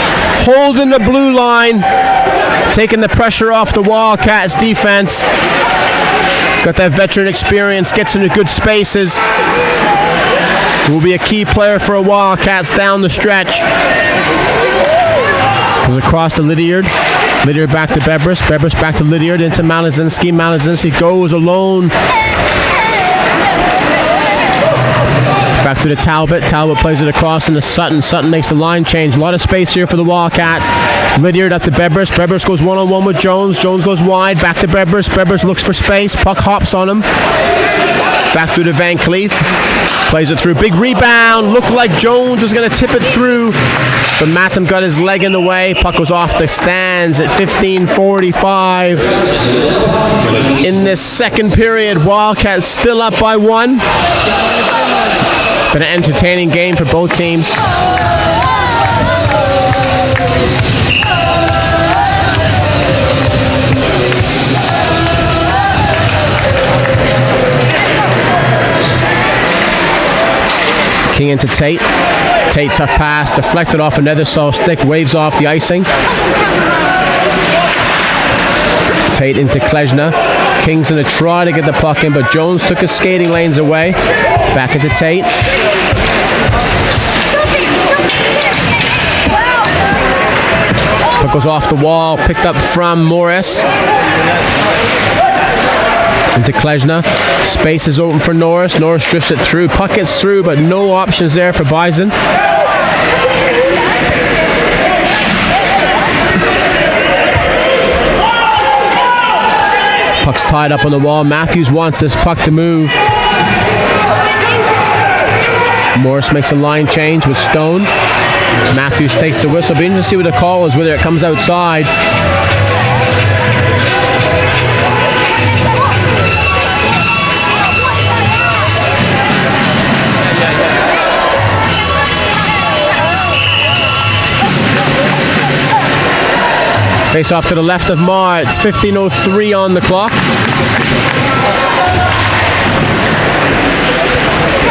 holding the blue line, taking the pressure off the Wildcats defense. Got that veteran experience, gets into good spaces. Will be a key player for a Wildcats down the stretch. Goes across to Lydiard. Lydiard back to Bebris. Bebris back to Lydiard into Malazinski. Malazinski goes alone. Back to the Talbot. Talbot plays it across into Sutton. Sutton makes the line change. A lot of space here for the Wildcats. Lydiard up to Bebris. Bebris goes one-on-one with Jones. Jones goes wide. Back to Bebris. Bebris looks for space. Puck hops on him. Back through to Van Cleef. Plays it through. Big rebound. Looked like Jones was going to tip it through. But Matham got his leg in the way. Puck goes off the stands at 15:45. In this second period, Wildcats still up by 1. Been an entertaining game for both teams. King into Tate. Tate, tough pass, deflected off a Nethersall stick, waves off the icing. Tate into Klejna. King's going to try to get the puck in, but Jones took his skating lanes away. Back into Tate. Puck goes off the wall, picked up from Morris. Into Klejna. Space is open for Norris. Norris drifts it through. Puck gets through, but no options there for Bison. Puck's tied up on the wall. Matthews wants this puck to move. Morris makes a line change with Stone. Matthews takes the whistle. Be interesting to see what the call is, whether it comes outside. Face off to the left of Marr. It's 15:03 on the clock.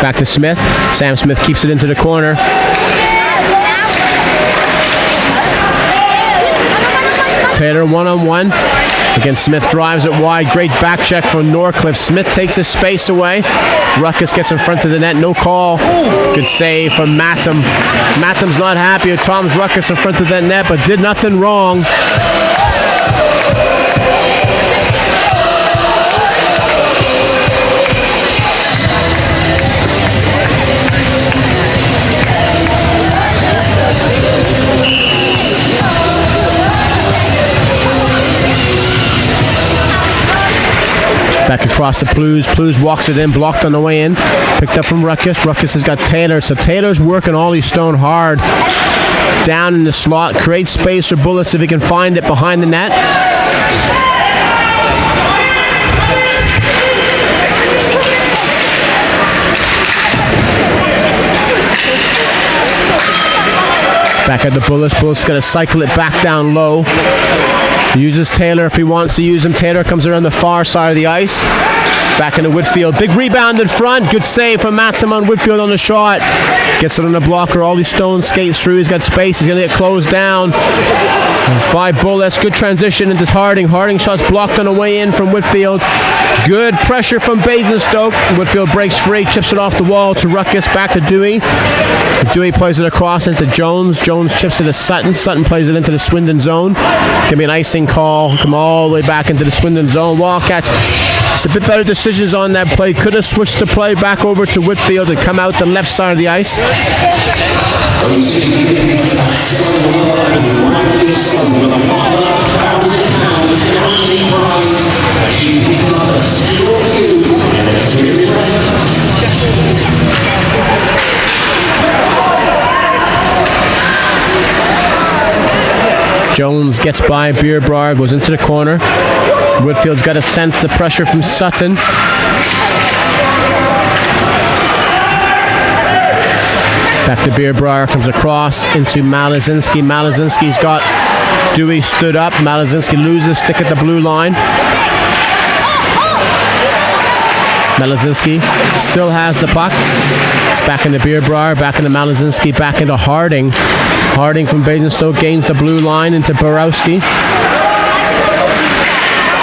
Back to Smith. Sam Smith keeps it into the corner. Taylor one-on-one. Again, Smith drives it wide. Great back check from Norcliffe. Smith takes his space away. Ruckus gets in front of the net. No call. Good save from Mattam. Mattam's not happy with Tom's Ruckus in front of that net, but did nothing wrong. Back across to Plews. Plews walks it in, blocked on the way in. Picked up from Ruckus. Ruckus has got Taylor. So Taylor's working Ollie Stone hard. Down in the slot. Creates space for Bullis if he can find it behind the net. Back at the Bullis. Bullis got to cycle it back down low. Uses Taylor if he wants to use him. Taylor comes around the far side of the ice. Back into Whitfield. Big rebound in front. Good save from Mattam on Whitfield on the shot. Gets it on the blocker. Ollie Stone skates through. He's got space. He's going to get closed down by Bullis. Good transition into Harding. Harding shots blocked on the way in from Whitfield. Good pressure from Basingstoke. Whitfield breaks free. Chips it off the wall to Ruckus. Back to Dewey. Dewey plays it across into Jones. Jones chips it to Sutton. Sutton plays it into the Swindon zone. Going to be an icing call. Come all the way back into the Swindon zone. Wildcats, just a bit better decisions on that play. Could have switched the play back over to Whitfield and come out the left side of the ice. Jones gets by Beerbrier, goes into the corner. Whitfield's got to sense the pressure from Sutton. Back to Beerbrier, comes across into Malazinski. Malazinski's got Dewey stood up. Malazinski loses stick at the blue line. Malazinski still has the puck. It's back into Beerbrier, back into Malazinski, back into Harding. Harding from Basingstoke gains the blue line into Borowski.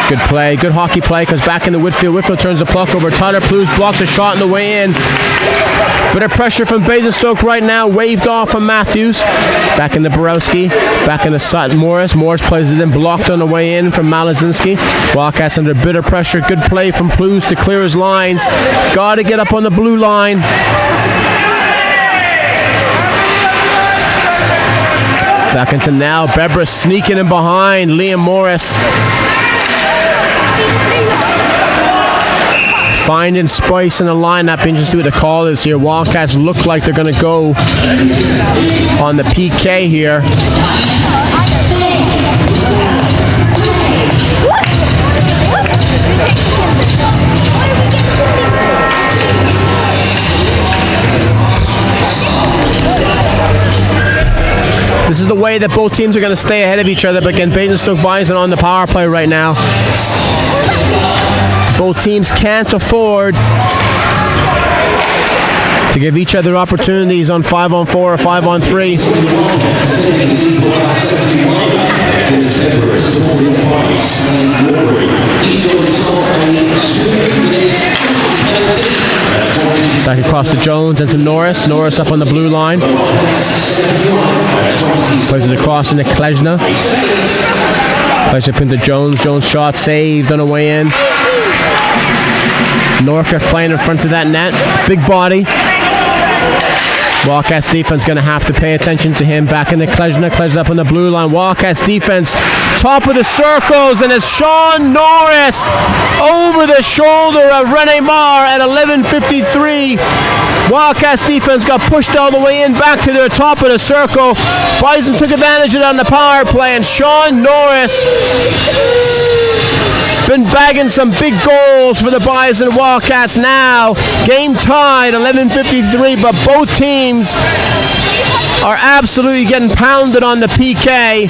Good play, good hockey play, comes back into Whitfield. Whitfield turns the puck over. Tyler Plews blocks a shot on the way in. Bit of pressure from Basingstoke right now, waved off from Matthews. Back into Borowski, back into Sutton. Morris plays it in, blocked on the way in from Malazinski. Wildcats under a bit of pressure. Good play from Plews to clear his lines. Got to get up on the blue line. Back into now. Bebra sneaking in behind Liam Morris. Finding spice in the lineup. Interesting what the call is here. Wildcats look like they're going to go on the PK here. This is the way that both teams are going to stay ahead of each other, but again, Basingstoke Bison on the power play right now. Both teams can't afford to give each other opportunities on 5-on-4 or 5-on-3. Back across to Jones and to Norris. Norris up on the blue line. Plays it across into Klejna. Plays it up into Jones. Jones shot saved on the way in. Norcliffe playing in front of that net. Big body. Wildcats defense going to have to pay attention to him. Back into Klejna. Klejna up on the blue line. Wildcats defense top of the circles, and it's Sean Norris over the shoulder of Rene Marr at 11:53. Wildcats defense got pushed all the way in back to their top of the circle. Bison took advantage of it on the power play, and Sean Norris been bagging some big goals for the Bison Wildcats now. Game tied, 11:53, but both teams are absolutely getting pounded on the PK.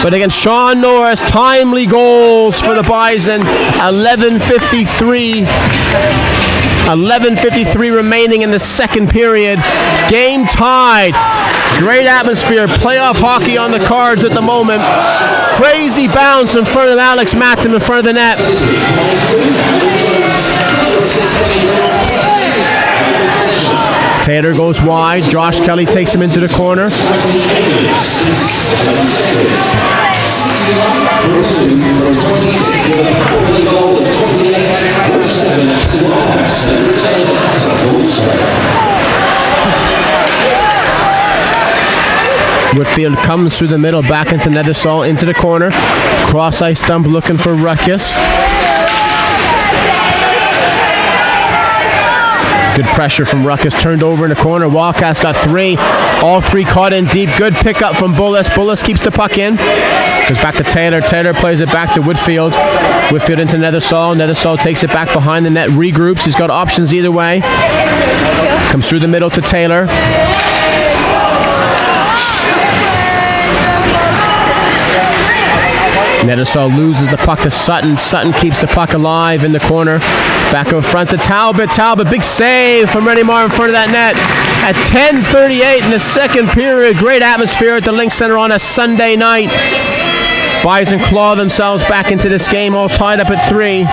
But against Sean Norris, timely goals for the Bison. 11:53 remaining in the second period. Game tied. Great atmosphere. Playoff hockey on the cards at the moment. Crazy bounce in front of Alex Mattham in front of the net. Taylor goes wide. Josh Kelly takes him into the corner. Whitfield comes through the middle, back into Nethersall, into the corner. Cross ice dump looking for Ruckus. Good pressure from Ruckus, turned over in the corner. Wildcats got 3. All 3 caught in deep. Good pickup from Bullis. Bullis keeps the puck in. Goes back to Taylor. Taylor plays it back to Whitfield. Whitfield into Nethersall. Nethersall takes it back behind the net, regroups. He's got options either way. Comes through the middle to Taylor. Nethersall loses the puck to Sutton. Sutton keeps the puck alive in the corner. Back up front to Talbot. Talbot, big save from Rennie Marr in front of that net. At 10:38 in the second period. Great atmosphere at the Link Center on a Sunday night. Bison claw themselves back into this game, all tied up at 3.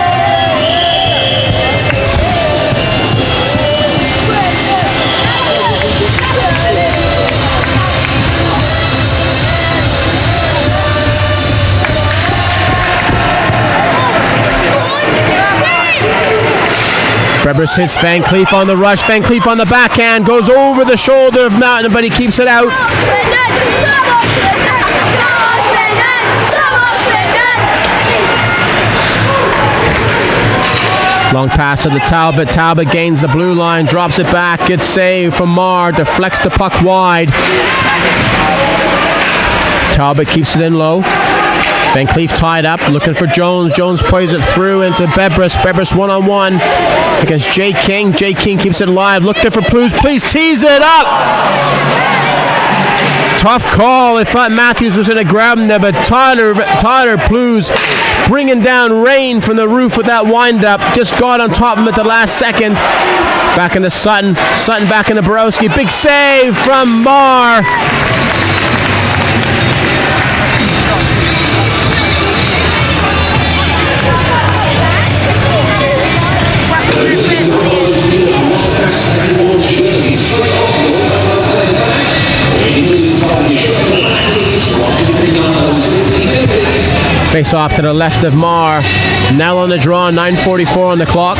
Brebers hits Van Cleef on the rush. Van Cleef on the backhand. Goes over the shoulder of Mountain, but he keeps it out. Long pass to the Talbot. Talbot gains the blue line. Drops it back. Good save from Marr. Deflects the puck wide. Talbot keeps it in low. Van Cleef tied up, looking for Jones. Jones plays it through into Bebris. Bebris one-on-one against Jay King. Jay King keeps it alive, looking for Plews. Please tease it up! Tough call. I thought Matthews was going to grab him there, but Tyler Plews bringing down rain from the roof with that wind-up. Just got on top of him at the last second. Back into Sutton. Sutton back into Borowski. Big save from Marr. Face off to the left of Marr. Now on the draw, 9:44 on the clock.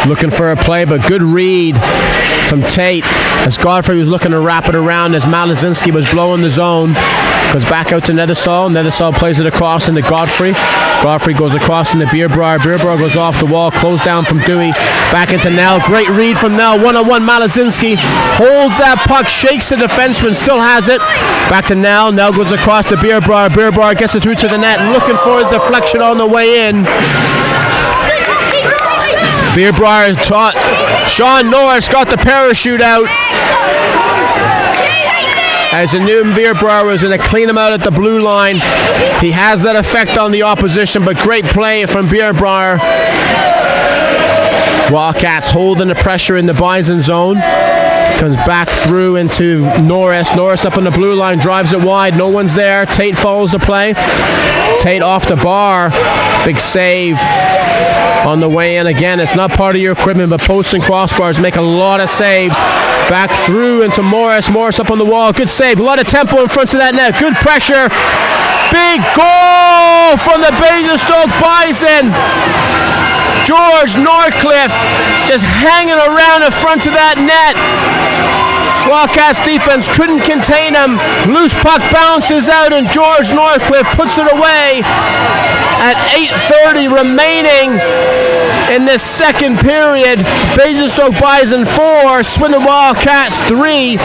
Looking for a play, but good read from Tate as Godfrey was looking to wrap it around as Malazinski was blowing the zone. Goes back out to Nethersall. Nethersall plays it across into Godfrey. Godfrey goes across into Beerbrier. Beerbrier goes off the wall. Closed down from Dewey. Back into Nell. Great read from Nell. One-on-one Malazinski. Holds that puck. Shakes the defenseman. Still has it. Back to Nell. Nell goes across to Beerbrier. Beerbrier gets it through to the net. Looking for a deflection on the way in. Beerbrier taught. Sean Norris got the parachute out. As a new Beerbrier was going to clean him out at the blue line. He has that effect on the opposition, but great play from Beerbrier. Wildcats holding the pressure in the Bison zone. Comes back through into Norris. Norris up on the blue line, drives it wide. No one's there. Tate follows the play. Tate off the bar. Big save on the way in. Again, it's not part of your equipment, but posts and crossbars make a lot of saves. Back through into Morris. Morris up on the wall. Good save. A lot of tempo in front of that net. Good pressure. Big goal from the Basingstoke Bison. George Norcliffe just hanging around the front of that net. Wildcats defense couldn't contain him. Loose puck bounces out and George Norcliffe puts it away at 8:30 remaining in this second period. Basingstoke Bison 4, Swindon Wildcats 3,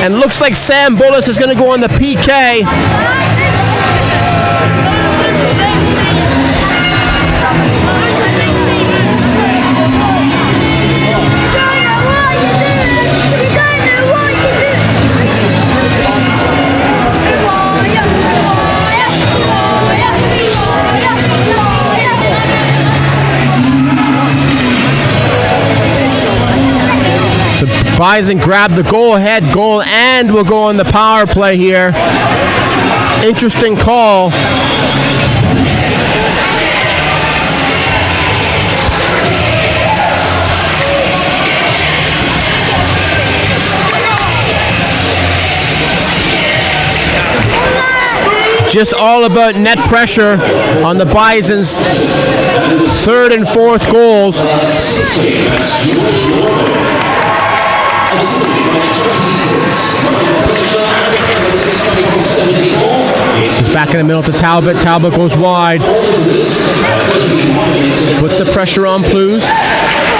and looks like Sam Bullis is going to go on the PK. Bison grab the go-ahead goal and will go on the power play here. Interesting call. Just all about net pressure on the Bison's third and fourth goals. He's back in the middle to Talbot. Talbot goes wide. Puts the pressure on Plews.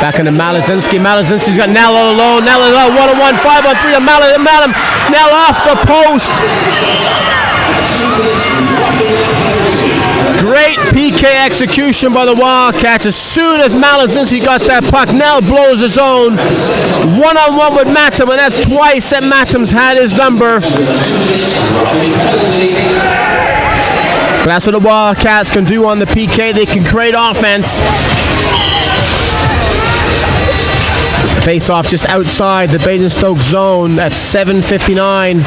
Back into Malazinski. Malazinski's got Nell all alone. Nell is out 1-on-1, 5-on-3 on Malin. Nell off the post. Great PK execution by the Wildcats. As soon as Malazinski got that puck, Nell blows his own. 1-on-1 with Matham, and that's twice that Matham's had his number. But that's what the Wildcats can do on the PK. They can create offense. Face-off just outside the Basingstoke zone at 7:59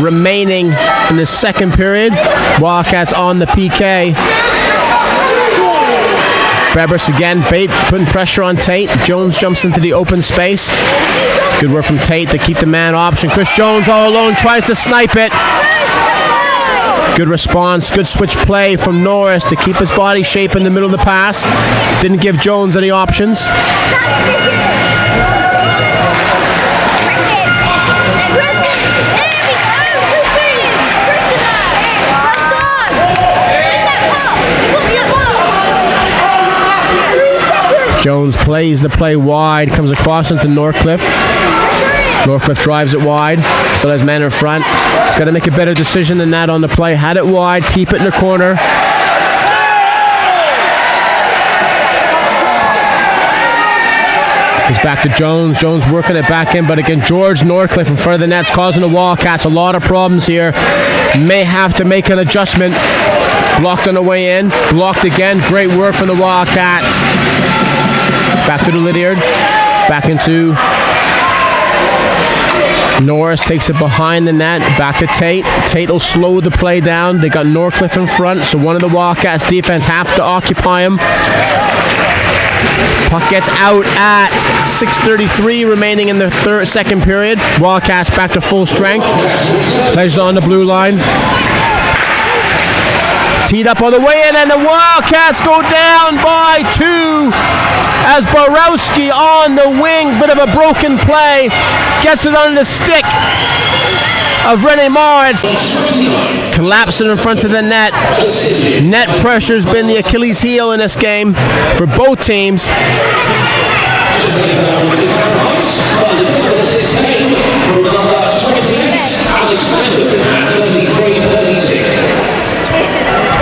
remaining in the second period. Wildcats on the PK. Bebris again, putting pressure on Tate. Jones jumps into the open space. Good work from Tate to keep the man option. Chris Jones all alone tries to snipe it. Good response, good switch play from Norris to keep his body shape in the middle of the pass. Didn't give Jones any options. Jones plays the play wide, comes across into Norcliffe. Norcliffe drives it wide, still has man in front. He's got to make a better decision than that on the play. Had it wide, keep it in the corner. He's back to Jones. Jones working it back in, but again, George Norcliffe in front of the net's causing the Wildcats a lot of problems here. May have to make an adjustment. Blocked on the way in, blocked again. Great work from the Wildcats. Back to the Lydiard. Back into Norris, takes it behind the net. Back to Tate. Tate will slow the play down. They got Norcliffe in front, so one of the Wildcats defense have to occupy him. Puck gets out at 6:33 remaining in the second period. Wildcats back to full strength. Plays on the blue line. Teed up on the way in, and the Wildcats go down by 2 as Borowski on the wing. Bit of a broken play. Gets it on the stick of Rene Martz. Collapsing in front of the net. Net pressure's been the Achilles heel in this game for both teams.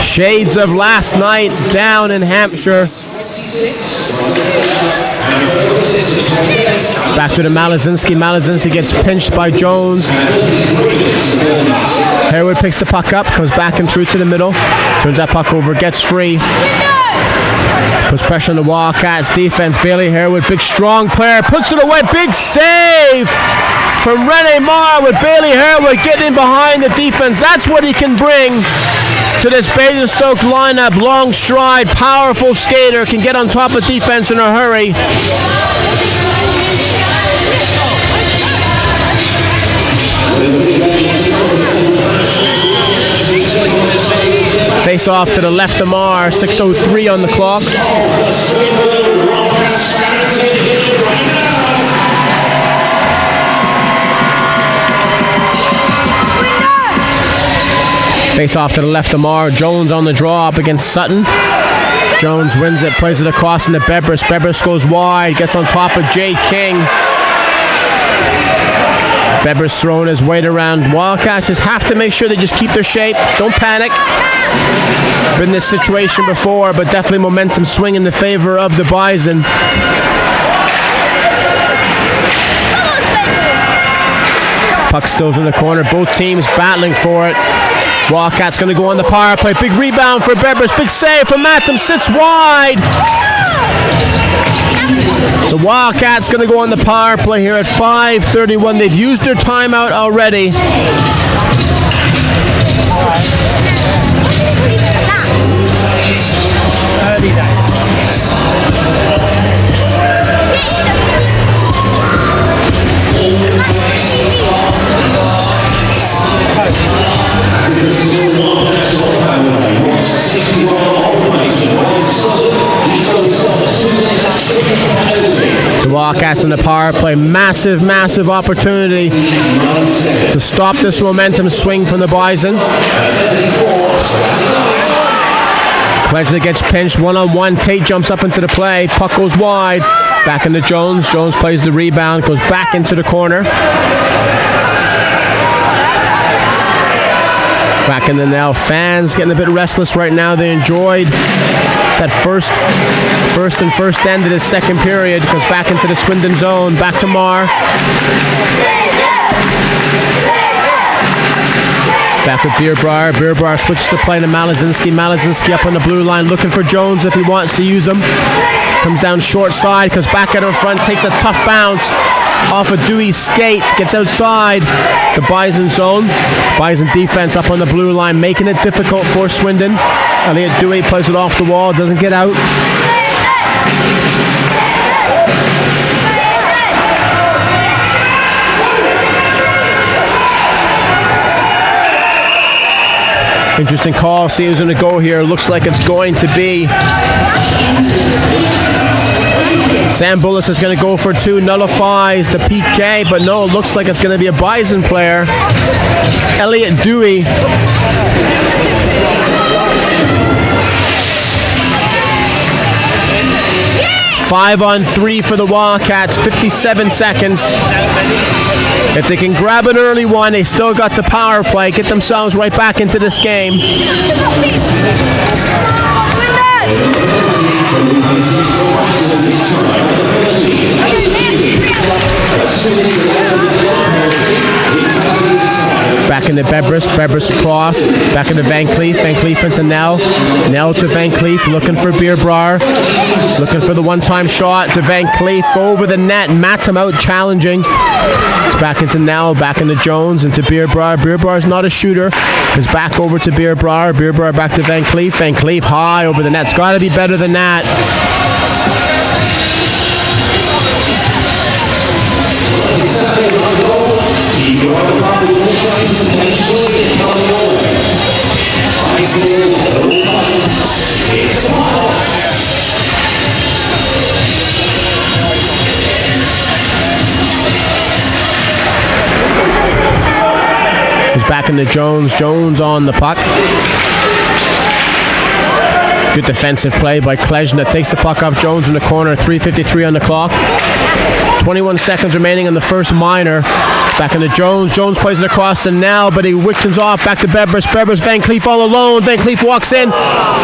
Shades of last night down in Hampshire. Back to the Malazinski. Malazinski gets pinched by Jones. Harewood picks the puck up, comes back and through to the middle. Turns that puck over, gets free. Puts pressure on the Wildcats defense. Bailey Harewood, big strong player, puts it away. Big save from Rene Marr with Bailey Harewood getting in behind the defense. That's what he can bring to this Basingstoke lineup. Long stride, powerful skater, can get on top of defense in a hurry. Face off to the left of Marr, 6:03 on the clock. Face off to the left of Marr. Jones on the draw up against Sutton. Jones wins it, plays it across into Bebris. Bebris goes wide, gets on top of Jay King. Bebris throwing his weight around. Wildcats just have to make sure they just keep their shape. Don't panic. Been in this situation before, but definitely momentum swing in the favor of the Bison. Puck stills in the corner. Both teams battling for it. Wildcats going to go on the power play. Big rebound for Bebris. Big save from Matham. Sits wide. So Wildcats going to go on the power play here at 5:31. They've used their timeout already. So Wildcats in the power play. Massive, massive opportunity to stop this momentum swing from the Bison. Klejna gets pinched one-on-one. Tate jumps up into the play. Puck goes wide. Back into Jones. Jones plays the rebound. Goes back into the corner. Back in the now. Fans getting a bit restless right now. They enjoyed that first end of the second period. Goes back into the Swindon zone. Back to Marr. Back with Beerbrier. Beerbrier switches to play to Malazinski. Malazinski up on the blue line looking for Jones if he wants to use him. Comes down short side, comes back out in front, takes a tough bounce off of Dewey's skate, gets outside the Bison zone. Bison defense up on the blue line, making it difficult for Swindon. Elliot Dewey plays it off the wall, doesn't get out. Interesting call. See who's going to go here. Looks like it's going to be Sam Bullis is going to go for two. Nullifies the PK, but no, it looks like it's going to be a Bison player. Elliot Dewey. Five on three for the Wildcats. 57 seconds. If they can grab an early one, they still got the power play, get themselves right back into this game. Back into Bebris. Bebris across. Back into Van Cleef. Van Cleef into Nell. Nell to Van Cleef. Looking for Beerbrier. Looking for the one-time shot to Van Cleef. Over the net. Matum out challenging. It's back into Nell. Back into Jones. Into Beerbrier. Beerbrier's not a shooter. It's back over to Beerbrier. Beerbrier back to Van Cleef. Van Cleef high over the net. It's got to be better than that. He's back into Jones. Jones on the puck. Good defensive play by Klejna. Takes the puck off Jones in the corner. 3:53 on the clock. 21 seconds remaining in the first minor. Back into Jones. Jones plays it across the Nell, but he whipped off. Back to Bebris. Bebris, Van Cleef all alone. Van Cleef walks in.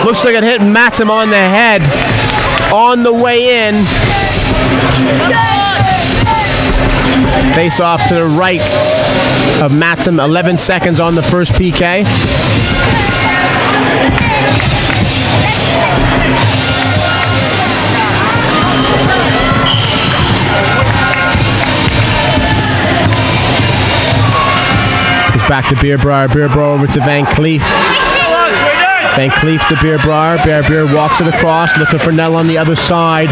Looks like it hit Matum on the head on the way in. Face off to the right of Matum. 11 seconds on the first PK. Back to Beerbrier. Beerbrier over to Van Cleef. Van Cleef to Beerbrier. Beerbrier walks it across, looking for Nell on the other side.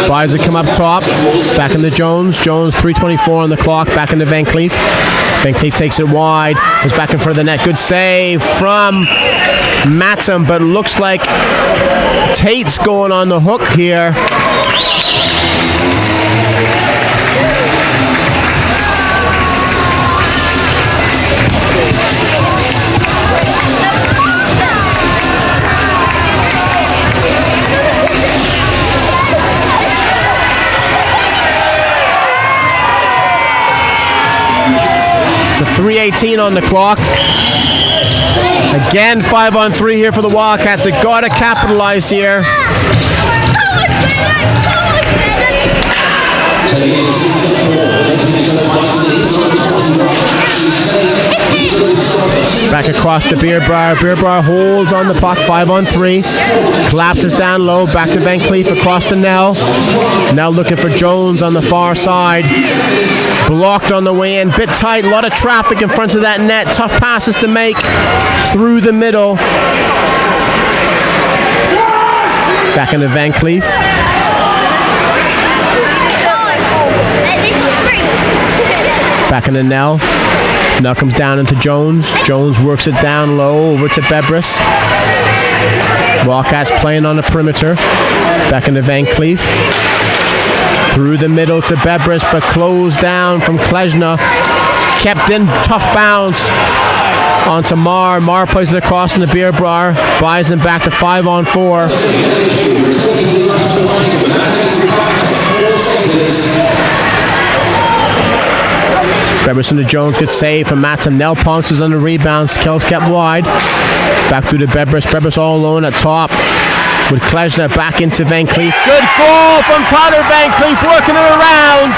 Bison come up top. Back into Jones. Jones 3:24 on the clock. Back into Van Cleef. Van Cleef takes it wide. Goes back in front of the net. Good save from Matum, but it looks like Tate's going on the hook here. So 3:18 on the clock. Again, 5 on 3 here for the Wildcats. They got to capitalize here. Back across to Beerbrier. Beerbrier holds on the puck, 5-on-3. Collapses down low, back to Van Cleef, across to Nell. Now looking for Jones on the far side. Blocked on the way in, bit tight, a lot of traffic in front of that net. Tough passes to make through the middle. Back into Van Cleef. Back into Nell. Nell comes down into Jones. Jones works it down low over to Bebris. Wildcats playing on the perimeter. Back into Van Cleef. Through the middle to Bebris, but closed down from Klejna. Kept in, tough bounce onto Marr. Marr plays it across in the Beerbrier. Bison back to 5-on-4. Bebris into Jones, good save from Matson. Nell pounces on the rebounds. Kells kept wide. Back through to Bebris. Bebris all alone at top. With Klejna back into Van Cleef. Good goal from Tyler Van Cleef, working it around.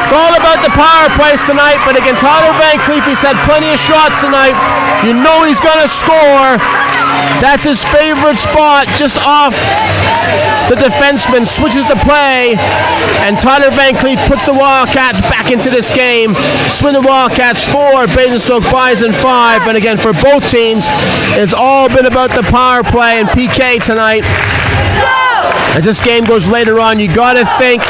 It's all about the power plays tonight, but again, Tyler Van Cleef, he's had plenty of shots tonight. You know he's going to score. That's his favorite spot, just off the defenseman, switches the play, and Tyler Van Cleef puts the Wildcats back into this game. Swindon Wildcats 4, Basingstoke Bison 5, but again, for both teams, it's all been about the power play and PK tonight. As this game goes later on, you got to think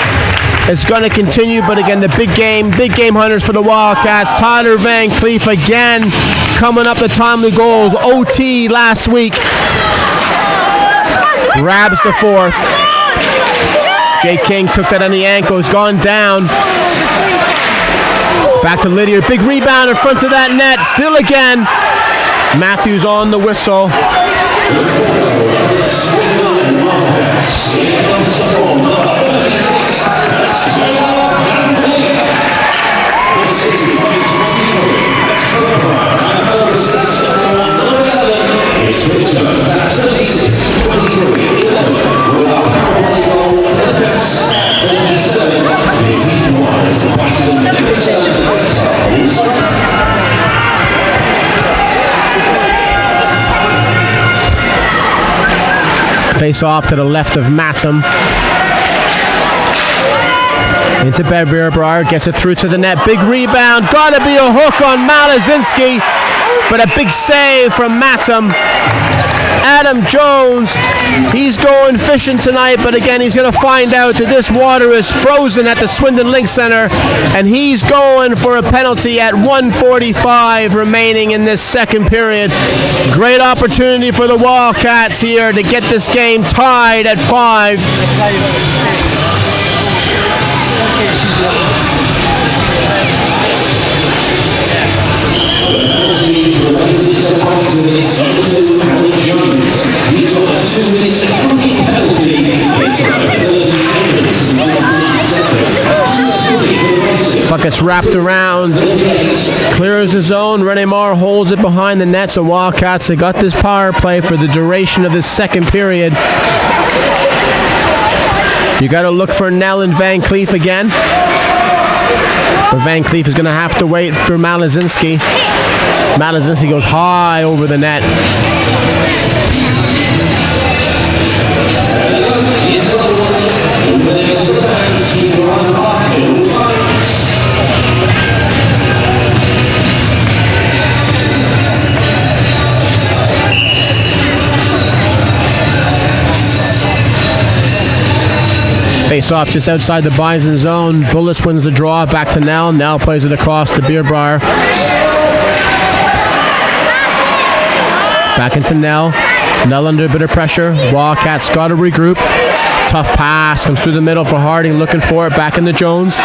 it's going to continue, but again, the big game hunters for the Wildcats. Tyler Van Cleef again coming up the timely goals. OT last week. Grabs the fourth. Jay King took that on the ankle. He's gone down. Back to Lydia. Big rebound in front of that net. Still again. Matthews on the whistle. Face off to the left of Matsum. Into Beerbrier, gets it through to the net. Big rebound, gotta be a hook on Malazinski, but a big save from Matsum. Adam Jones, he's going fishing tonight, but again, he's going to find out that this water is frozen at the Swindon Link Center, and he's going for a penalty at 1:45 remaining in this second period. Great opportunity for the Wildcats here to get this game tied at 5. Puck gets wrapped around, clears the zone. Rene Marr holds it behind the net, so Wildcats, they got this power play for the duration of this second period. You got to look for Nell and Van Cleef again. But Van Cleef is going to have to wait for Malazinski. Malazinski goes high over the net. Face off just outside the Bison zone. Bullis wins the draw. Back to Nell. Nell plays it across the Beerbrier. Back into Nell. Nell under a bit of pressure. Wildcats got to regroup. Tough pass. Comes through the middle for Harding. Looking for it. Back into Jones.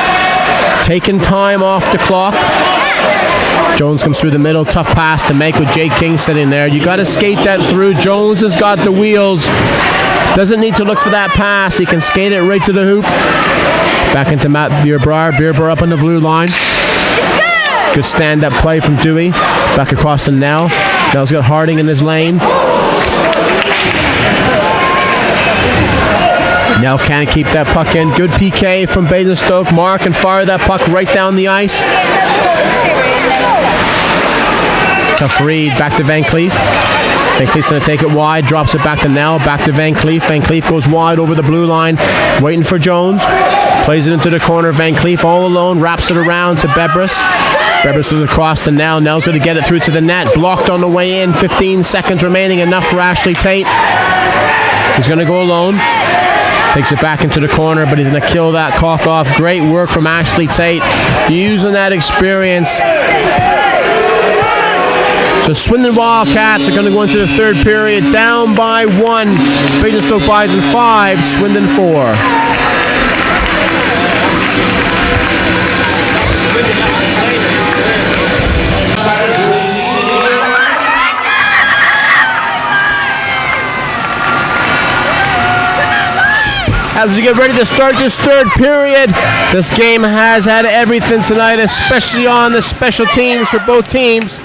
Taking time off the clock. Jones comes through the middle. Tough pass to make with Jay King sitting there. You got to skate that through. Jones has got the wheels. Doesn't need to look for that pass. He can skate it right to the hoop. Back into Matt Beerbrier. Beerbrier up on the blue line. Good stand-up play from Dewey. Back across to Nell. Nell's got Harding in his lane. Nell can't keep that puck in. Good PK from Basingstoke. Mark can fire that puck right down the ice. Tough read, back to Van Cleef. Van Cleef's going to take it wide, drops it back to Nell, back to Van Cleef. Van Cleef goes wide over the blue line, waiting for Jones. Plays it into the corner, Van Cleef all alone, wraps it around to Bebris. Bebris was across to Nell. Nell's going to get it through to the net, blocked on the way in, 15 seconds remaining, enough for Ashley Tate. He's going to go alone. Takes it back into the corner, but he's going to kill that cock off. Great work from Ashley Tate, using that experience. So Swindon Wildcats are going to go into the third period down by 1. Basingstoke Bison 5, Swindon 4. As we get ready to start this third period, this game has had everything tonight, especially on the special teams for both teams.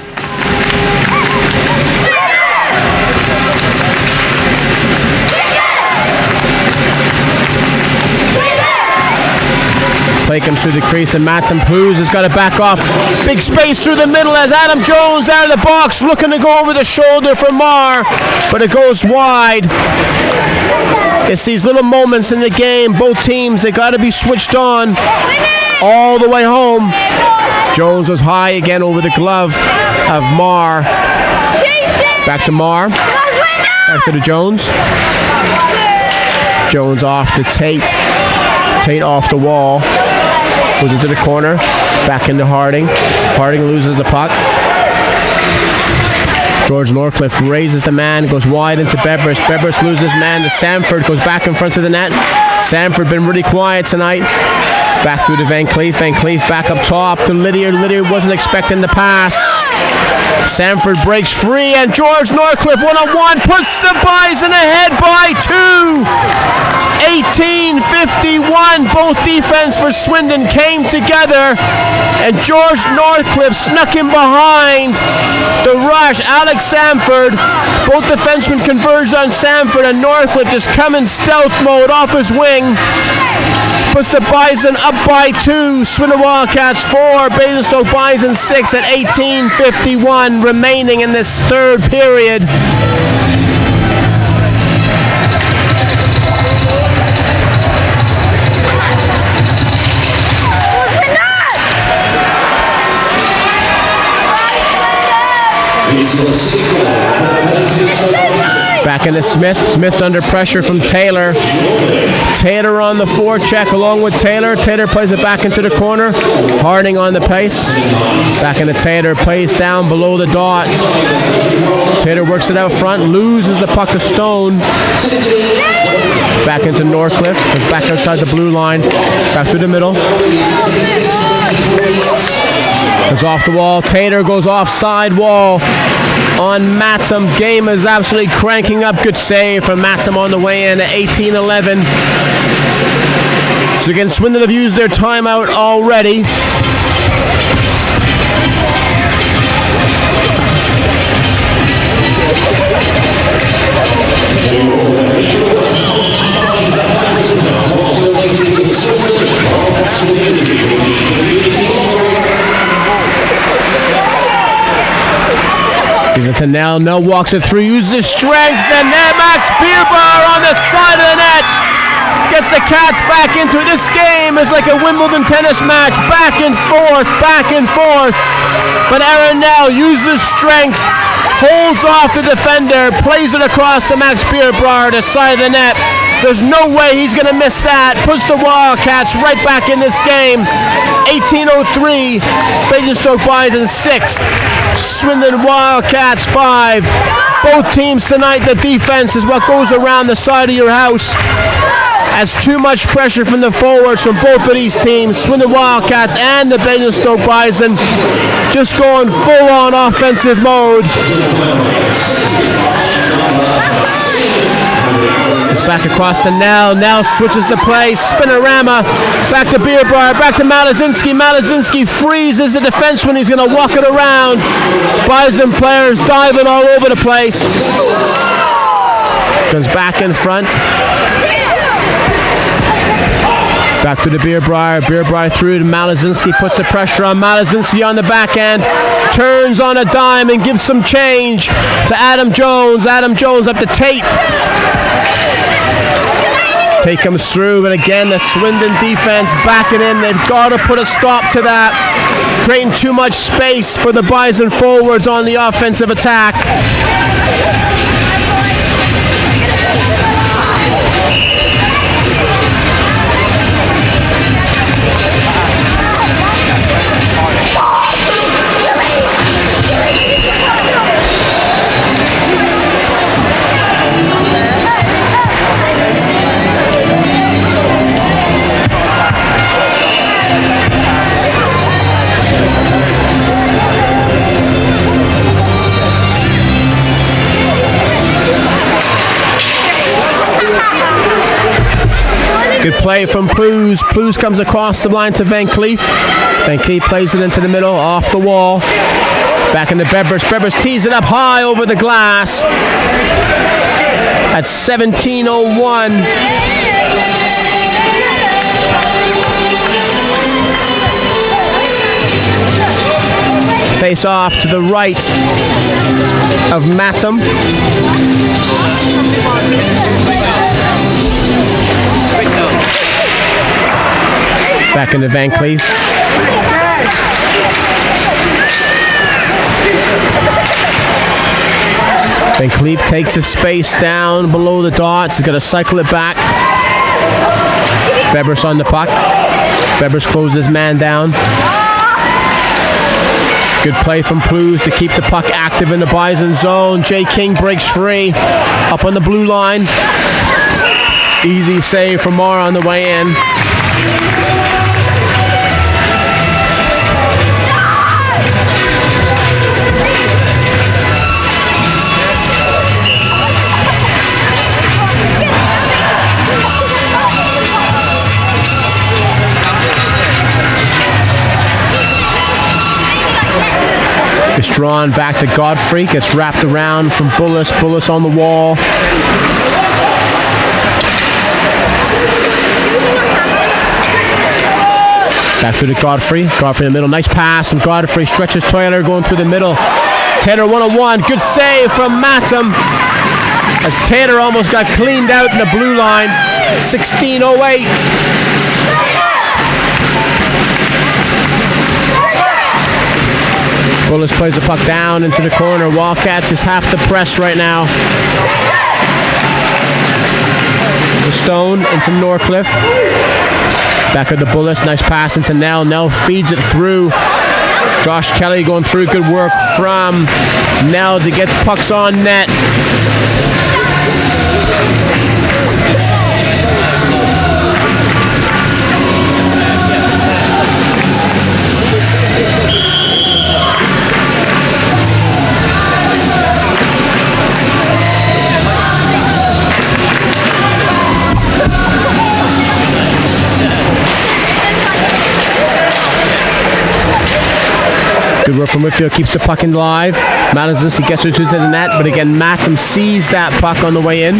Play comes through the crease and Matton Plews has got to back off. Big space through the middle as Adam Jones out of the box, looking to go over the shoulder for Marr, but it goes wide. It's these little moments in the game, both teams, they got to be switched on all the way home. Jones was high again over the glove of Marr. Back to Marr. Back to the Jones. Jones off to Tate. Tate off the wall. Goes into the corner. Back into Harding. Harding loses the puck. George Norcliffe raises the man, goes wide into Bebris. Bebris loses man to Samford, goes back in front of the net. Samford been really quiet tonight. Back through to Van Cleef. Van Cleef back up top to Lydia. Lydia wasn't expecting the pass. Samford breaks free and George Norcliffe one-on-one puts the Bison ahead by 2. 18:51. Both defense for Swindon came together and George Norcliffe snuck in behind the rush. Alex Samford, both defensemen converged on Samford and Norcliffe just come in stealth mode off his wing. Puts the Bison up by 2. Swindon Wildcats 4, Basingstoke Bison 6 at 18:51 remaining in this third period. Back into Smith. Smith under pressure from Taylor. Taylor on the forecheck along with Taylor. Taylor plays it back into the corner. Harding on the pace. Back into Taylor. Plays down below the dots. Taylor works it out front. Loses the puck to Stone. Back into Norcliffe. Goes back outside the blue line. Back through the middle. Goes off the wall. Taylor goes off side wall on Matsom. Game is absolutely cranking up. Good save from Matsom on the way in at 18:11. So again, Swindon have used their timeout already. He's into Nell. Nell walks it through, uses his strength, and then Max Bierbar on the side of the net gets the Cats back into it. This game is like a Wimbledon tennis match, back and forth, back and forth. But Aaron Nell uses strength, holds off the defender, plays it across to Max Bierbar, the side of the net. There's no way he's going to miss that. Puts the Wildcats right back in this game. 18:03, Basingstoke Bison 6, Swindon Wildcats 5. Both teams tonight, the defense is what goes around the side of your house. As too much pressure from the forwards from both of these teams, Swindon Wildcats and the Basingstoke Bison, just going full-on offensive mode. It's back across to Nell. Nell switches the play. Spinorama. Back to Bierbar. Back to Malazinski. Malazinski freezes the defenseman. He's going to walk it around. Bison players diving all over the place. Goes back in front. Back to the Beerbrier. Beerbrier through to Malazinski. Puts the pressure on Malazinski on the back end. Turns on a dime and gives some change to Adam Jones. Adam Jones up to Tate. Tate comes through, and again the Swindon defense backing in. They've got to put a stop to that. Creating too much space for the Bison forwards on the offensive attack. Good play from Plews. Plews comes across the line to Van Cleef. Van Cleef plays it into the middle, off the wall. Back into Bebbers. Bebbers tees it up high over the glass. At 17:01. Face off to the right of Mattam. Back into Van Cleef. Van Cleef takes his space down below the dots. He's got to cycle it back. Bebbers on the puck. Bebbers closes his man down. Good play from Plews to keep the puck active in the Bison zone. Jay King breaks free. Up on the blue line. Easy save from Mara on the way in. It's drawn back to Godfrey. Gets wrapped around from Bullis. Bullis on the wall. Back to the Godfrey. Godfrey in the middle. Nice pass from Godfrey. Stretches Taylor going through the middle. Taylor one-on-one. Good save from Mattam. As Taylor almost got cleaned out in the blue line. 16:08. Bullis plays the puck down into the corner. Wildcats is half the press right now. The Stone into Norcliffe. Back at the Bullis. Nice pass into Nell. Nell feeds it through. Josh Kelly going through. Good work from Nell to get pucks on net. Good work from Whitfield, keeps the puck in live. Malazinski gets it to the net, but again, Mattam sees that puck on the way in.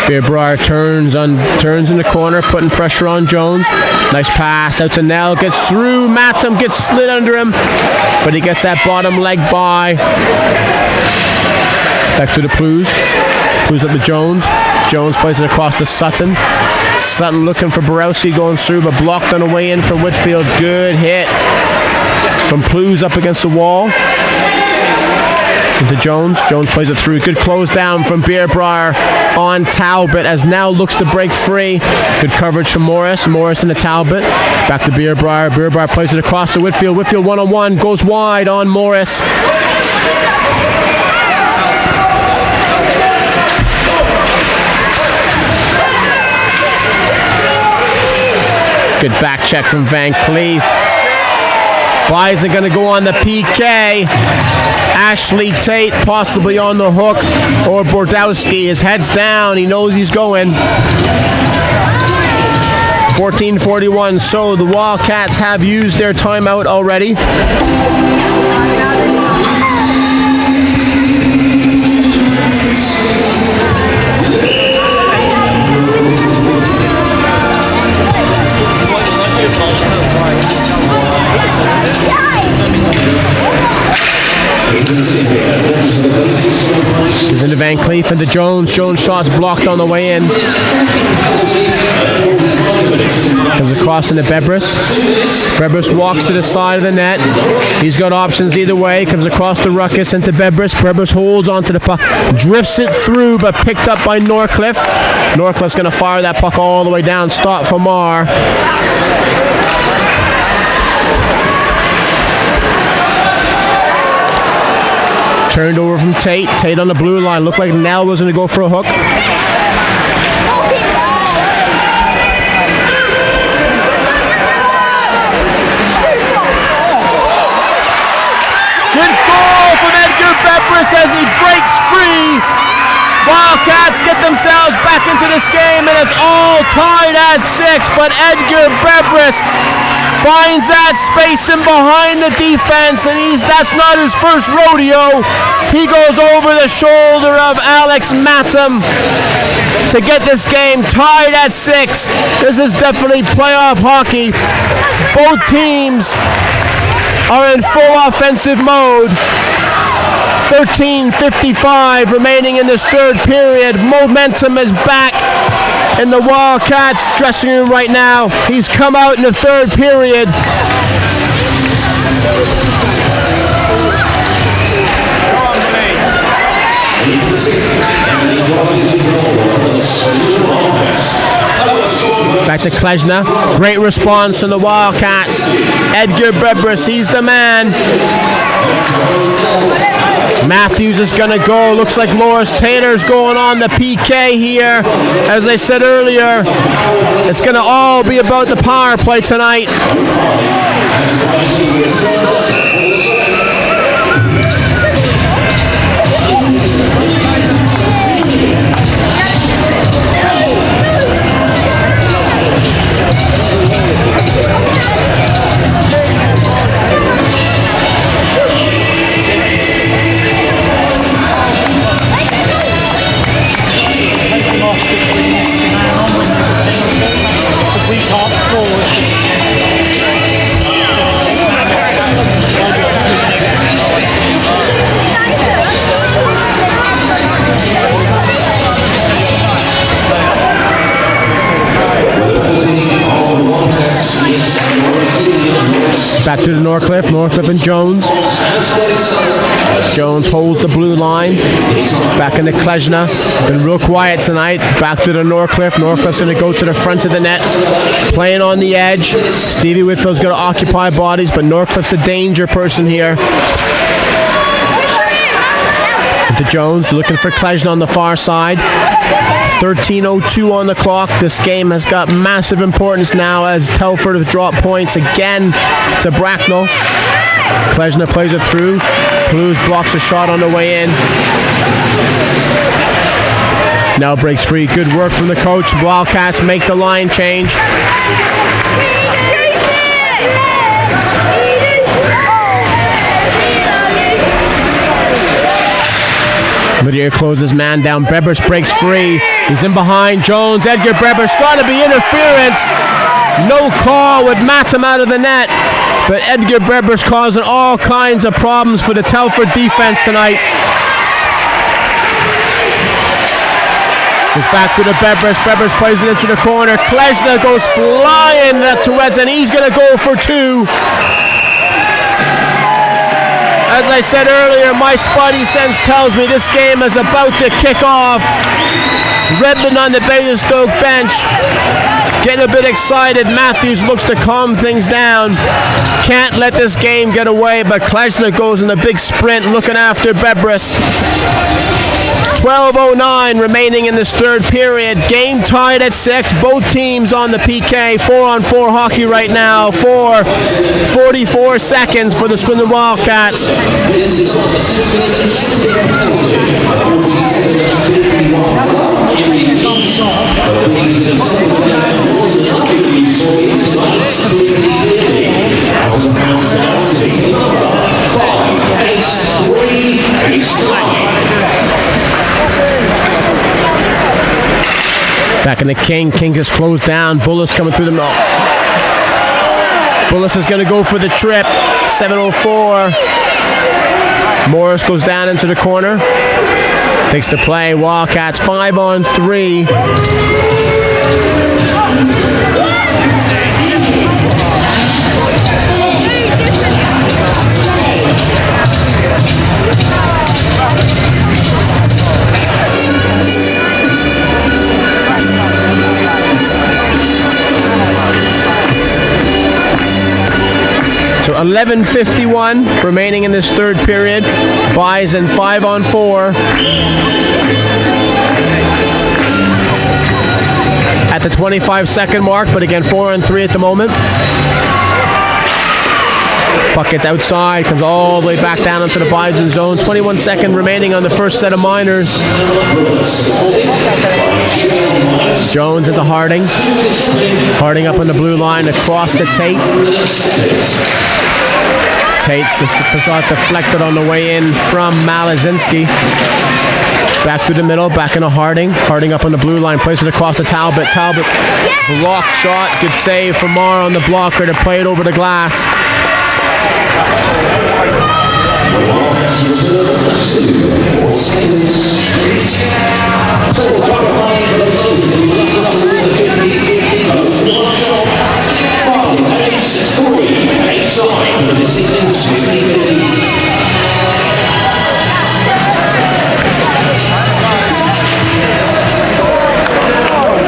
Beerbrier turns in the corner, putting pressure on Jones. Nice pass out to Nell, gets through. Mattam gets slid under him, but he gets that bottom leg by. Back to the Plews. Plews up to Jones. Jones plays it across to Sutton. Sutton looking for Borowski going through, but blocked on the way in from Whitfield. Good hit from Plews up against the wall. Into Jones. Jones plays it through. Good close down from Beerbrier on Talbot as now looks to break free. Good coverage from Morris. Morris into Talbot. Back to Beerbrier. Beerbrier plays it across to Whitfield. Whitfield one-on-one. Goes wide on Morris. Good back check from Van Cleef. Bison going to go on the PK. Ashley Tate possibly on the hook, or Bordowski. His head's down. He knows he's going. 14:41. So the Wildcats have used their timeout already. He's into Van Cleef and to Jones. Jones shots blocked on the way in. Comes across into Bebris. Bebris walks to the side of the net. He's got options either way. Comes across the ruckus into Bebris. Bebris holds onto the puck. Drifts it through, but picked up by Norcliffe. Norcliffe's going to fire that puck all the way down. Stop for Marr. Turned over from Tate. Tate on the blue line. Looked like Nell was going to go for a hook. Good goal from Edgar Bebris as he breaks free. Wildcats get themselves back into this game, and it's all tied at 6. But Edgar Bebris finds that space in behind the defense, and that's not his first rodeo. He goes over the shoulder of Alex Matham to get this game tied at 6. This is definitely playoff hockey. Both teams are in full offensive mode. 13:55 remaining in this third period. Momentum is back in the Wildcats dressing room right now. He's come out in the third period. Back to Klejna. Great response from the Wildcats. Edgar Bebris, he's the man. Matthews is going to go. Looks like Loris Taylor's going on the PK here. As I said earlier, it's going to all be about the power play tonight. Back to the Norcliffe. Norcliffe and Jones. Jones holds the blue line. Back into Klejna. Been real quiet tonight. Back to the Norcliffe. Norcliffe's going to go to the front of the net. Playing on the edge. Stevie Whitfield's going to occupy bodies, but Norcliffe's the danger person here. Into Jones, looking for Klejna on the far side. 13:02 on the clock. This game has got massive importance now as Telford have dropped points again to Bracknell. Klejna plays it through. Blues blocks a shot on the way in. Now breaks free. Good work from the coach. Wildcats make the line change. Whittier closes man down. Bebris breaks free. He's in behind Jones. Edgar Bebris. Got to be interference. No call with Matham out of the net. But Edgar Bebris causing all kinds of problems for the Telford defense tonight. It's back to the Bebris. Bebris plays it into the corner. Klejna goes flying towards, and he's going to go for 2. As I said earlier, my spidey sense tells me this game is about to kick off. Redmond on the Basingstoke bench, getting a bit excited. Matthews looks to calm things down. Can't let this game get away, but Klejna goes in a big sprint looking after Bebris. 12:09 remaining in this third period. Game tied at 6. Both teams on the PK. 4-on-4 hockey right now. 44 seconds for the Swindon Wildcats. This is on the 2-minute penalty. Back in the King. King is closed down. Bullis coming through the middle. Bullis is going to go for the trip. 7:04. Morris goes down into the corner. Takes the play. Wildcats 5-on-3. So 11:51 remaining in this third period. Bison 5-on-4. At the 25-second mark, but again 4-on-3 at the moment. Puck gets outside, comes all the way back down into the Bison zone. 21-second remaining on the first set of minors. Jones into Harding. Harding up on the blue line across to Tate. Tate's just the shot deflected on the way in from Malazinski. Back through the middle, back into Harding. Harding up on the blue line, plays it across to Talbot. Talbot, block shot, good save from Marr on the blocker to play it over the glass.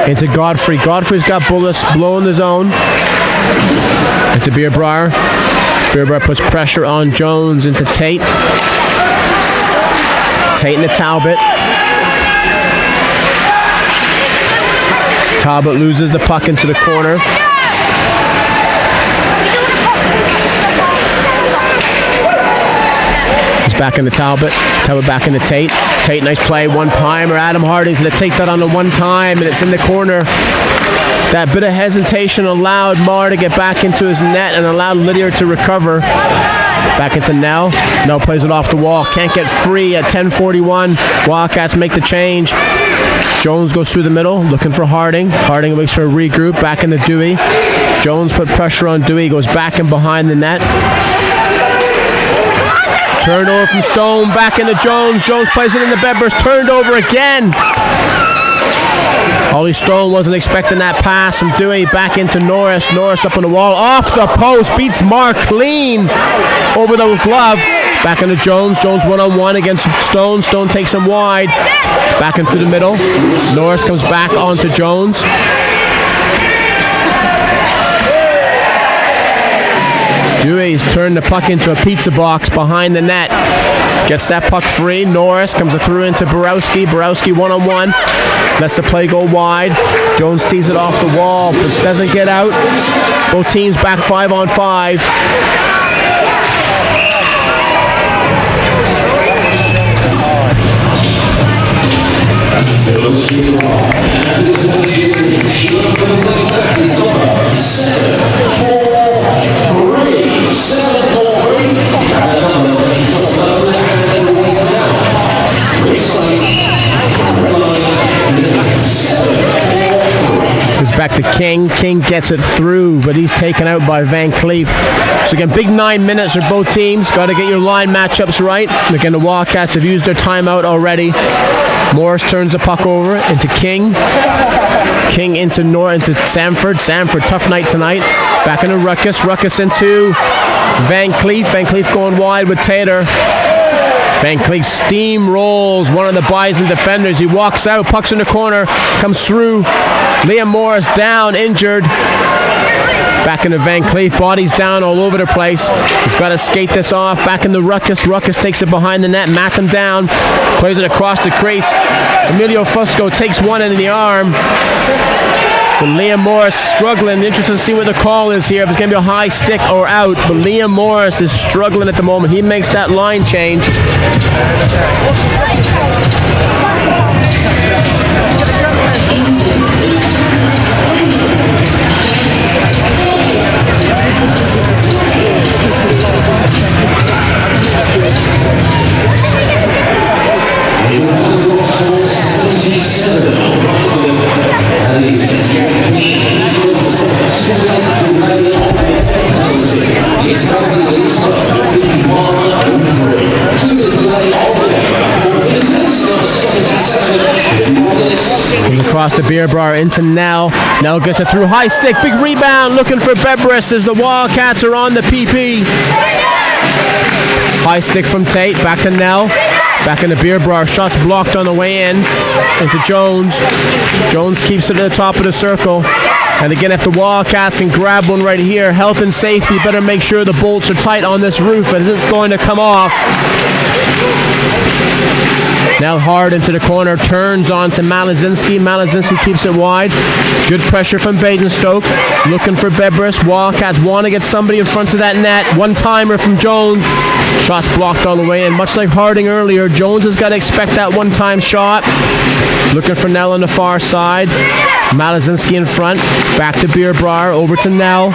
Into Godfrey. Godfrey's got Bullis blowing the zone. Into Beerbrier. Beerbrier puts pressure on Jones into Tate. Tate into Talbot. Talbot loses the puck into the corner. He's back into Talbot. Talbot back into Tate. Tate, nice play, one-timer. Adam Harding's going to take that on the one time, and it's in the corner. That bit of hesitation allowed Marr to get back into his net and allowed Lydiard to recover. Back into Nell. Nell plays it off the wall. Can't get free at 10:41. Wildcats make the change. Jones goes through the middle, looking for Harding. Harding waits for a regroup. Back into Dewey. Jones put pressure on Dewey. Goes back and behind the net. Turned over from Stone, back into Jones. Jones plays it in the Bebbers, turned over again. Ollie Stone wasn't expecting that pass from Dewey, back into Norris. Norris up on the wall, off the post, beats Mark clean over the glove. Back into Jones. Jones one-on-one against Stone. Stone takes him wide. Back into the middle. Norris comes back onto Jones. Dewey's turned the puck into a pizza box behind the net. Gets that puck free. Norris comes through into Borowski. Borowski one-on-one. Lets the play go wide. Jones tees it off the wall, but doesn't get out. Both teams back 5-on-5. Back to King. King gets it through, but he's taken out by Van Cleef. So again, big 9 minutes for both teams. Got to get your line matchups right. And again, the Wildcats have used their timeout already. Morris turns the puck over into King. King into Samford. Samford, tough night tonight. Back into Ruckus. Ruckus into Van Cleef. Van Cleef going wide with Tater. Van Cleef steamrolls one of the Bison defenders. He walks out, puck's in the corner, comes through. Liam Morris down, injured. Back into Van Cleef, bodies down all over the place. He's got to skate this off. Back into Ruckus. Ruckus takes it behind the net, mat him down, plays it across the crease. Emilio Fusco takes one in the arm. But Liam Morris struggling. Interesting to see what the call is here, if it's going to be a high stick or out. But Liam Morris is struggling at the moment. He makes that line change. across the beer bar into Nell. Nell gets it through, high stick, big rebound, looking for Bebris as the Wildcats are on the PP. High stick from Tate, back to Nell. Back in the beer bar, shots blocked on the way in. Into Jones. Jones keeps it at the top of the circle. And again, if the Wildcats can grab one right here, health and safety, better make sure the bolts are tight on this roof as it's going to come off. Now hard into the corner, turns on to Malazinski. Malazinski keeps it wide. Good pressure from Basingstoke. Looking for Bebris. Wildcats want to get somebody in front of that net. One-timer from Jones. Shots blocked all the way in. Much like Harding earlier, Jones has got to expect that one-time shot. Looking for Nell on the far side. Malazinski in front. Back to Beerbar. Over to Nell.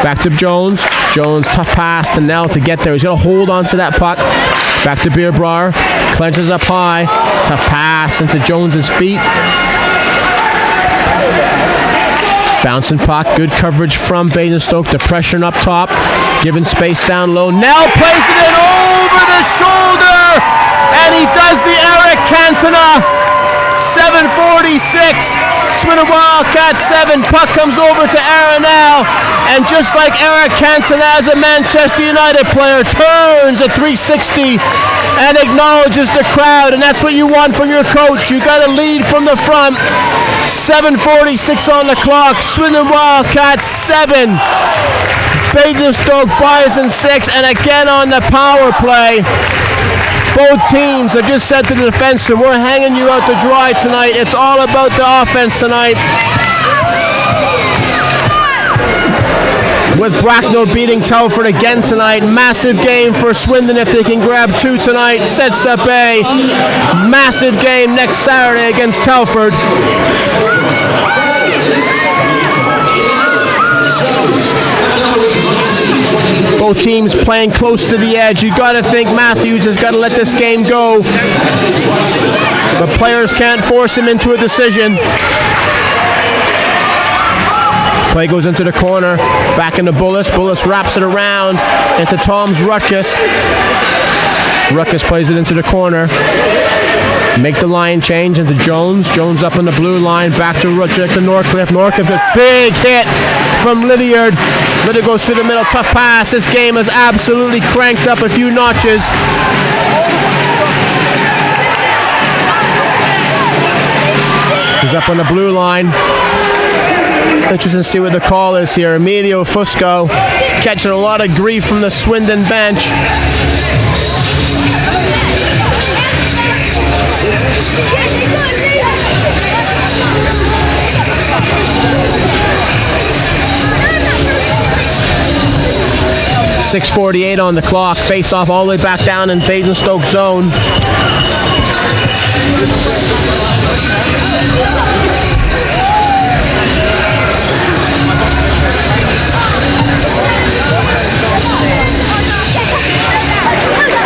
Back to Jones. Jones, tough pass to Nell to get there. He's going to hold on to that puck. Back to Beerbar. Clenches up high. Tough pass into Jones's feet. Bouncing puck. Good coverage from Basingstoke. Depression up top. Giving space down low. Nell plays it in over the shoulder. And he does the Eric Cantona. 7:46. Swindon Wildcats 7. Puck comes over to Aaron Nell. And just like Eric Cantona as a Manchester United player, turns at 360 and acknowledges the crowd. And that's what you want from your coach. You got to lead from the front. 7:46 on the clock. Swindon Wildcats 7. Basingstoke Bison 6. And again on the power play. Both teams have just said to the defenseman, we're hanging you out to dry tonight. It's all about the offense tonight. With Bracknell beating Telford again tonight. Massive game for Swindon if they can grab 2 tonight. Sets up a massive game next Saturday against Telford. Both teams playing close to the edge. You got to think Matthews has got to let this game go. The players can't force him into a decision. Play goes into the corner. Back into Bullis. Bullis wraps it around into Tom's Rutkus. Rutkus plays it into the corner. Make the line change into Jones. Jones up on the blue line. Back to Rutkus to Norcliffe. Norcliffe gets big hit from Lydiard. Lydiard goes through the middle. Tough pass. This game has absolutely cranked up a few notches. He's up on the blue line. Interesting to see what the call is here. Emilio Fusco catching a lot of grief from the Swindon bench. .6:48 on the clock. Face off all the way back down in Basingstoke zone.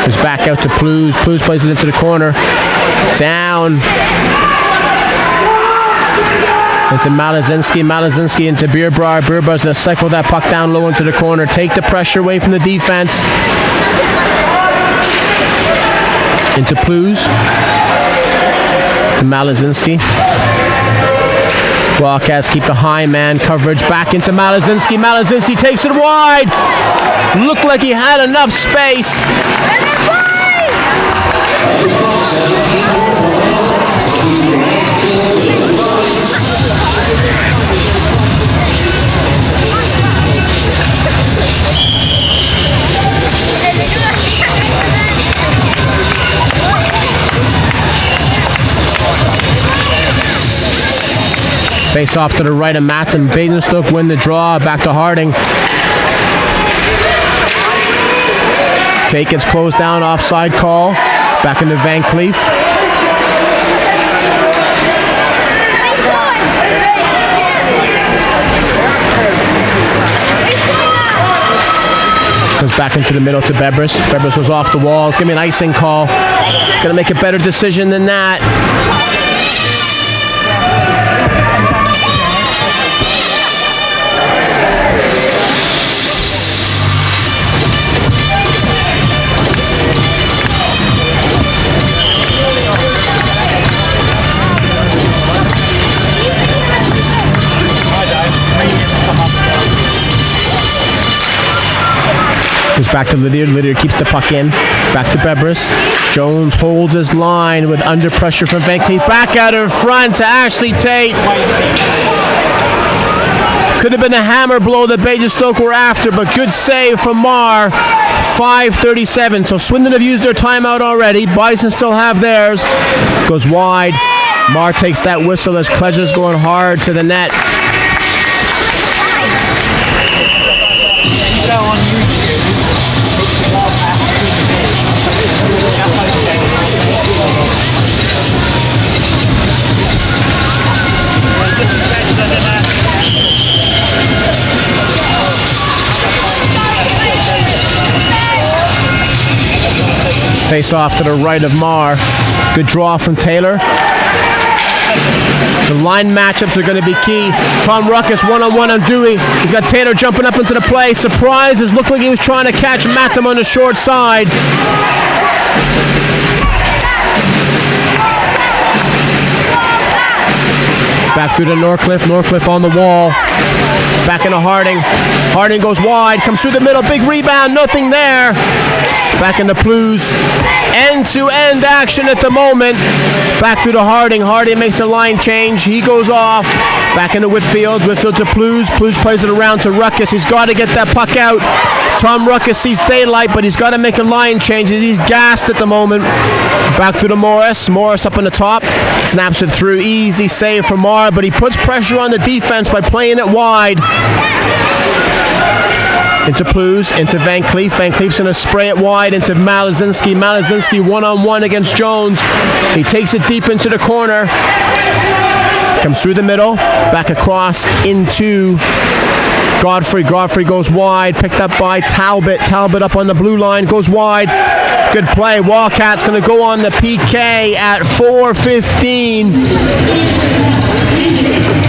He's back out to Plews. Plews plays it into the corner. Down. Into Malazinski. Malazinski into Beerbar. Beerbar's going to cycle that puck down low into the corner. Take the pressure away from the defense. Into Plews. To Malazinski. Wildcats keep the high man coverage. Back into Malazinski. Malazinski takes it wide. Looked like he had enough space. Face off to the right of Matson. Basingstoke win the draw. Back to Harding. Take gets closed down. Offside call. Back into Van Cleef. Comes back into the middle to Bebris. Bebris was off the wall. It's going to be an icing call. It's going to make a better decision than that. Goes back to Lydiard. Lydiard keeps the puck in. Back to Bebris. Jones holds his line with under pressure from Van Cleef. Back out in front to Ashley Tate. Could have been a hammer blow that Basingstoke were after, but good save from Marr. 5:37. So Swindon have used their timeout already. Bison still have theirs. Goes wide. Marr takes that whistle as Klejna's going hard to the net. Face off to the right of Marr. Good draw from Taylor. So line matchups are going to be key. Tom Ruckus one-on-one on Dewey. He's got Taylor jumping up into the play. Surprises. Looked like he was trying to catch Matam on the short side. Back through to Norcliffe. Norcliffe on the wall. Back into Harding. Harding goes wide. Comes through the middle. Big rebound. Nothing there. Back into Plews. End-to-end action at the moment. Back through to Harding. Harding makes a line change. He goes off. Back into Whitfield. Whitfield to Plews. Plews plays it around to Ruckus. He's got to get that puck out. Tom Ruckus sees daylight, but he's got to make a line change. He's gassed at the moment. Back through to Morris. Morris up on the top. Snaps it through. Easy save from Marr, but he puts pressure on the defense by playing it wide. Into Plews, into Van Cleef. Van Cleef's going to spray it wide into Malazinski. Malazinski one-on-one against Jones. He takes it deep into the corner. Comes through the middle. Back across into Godfrey. Godfrey goes wide. Picked up by Talbot. Talbot up on the blue line. Goes wide. Good play. Wildcats going to go on the PK at 4:15.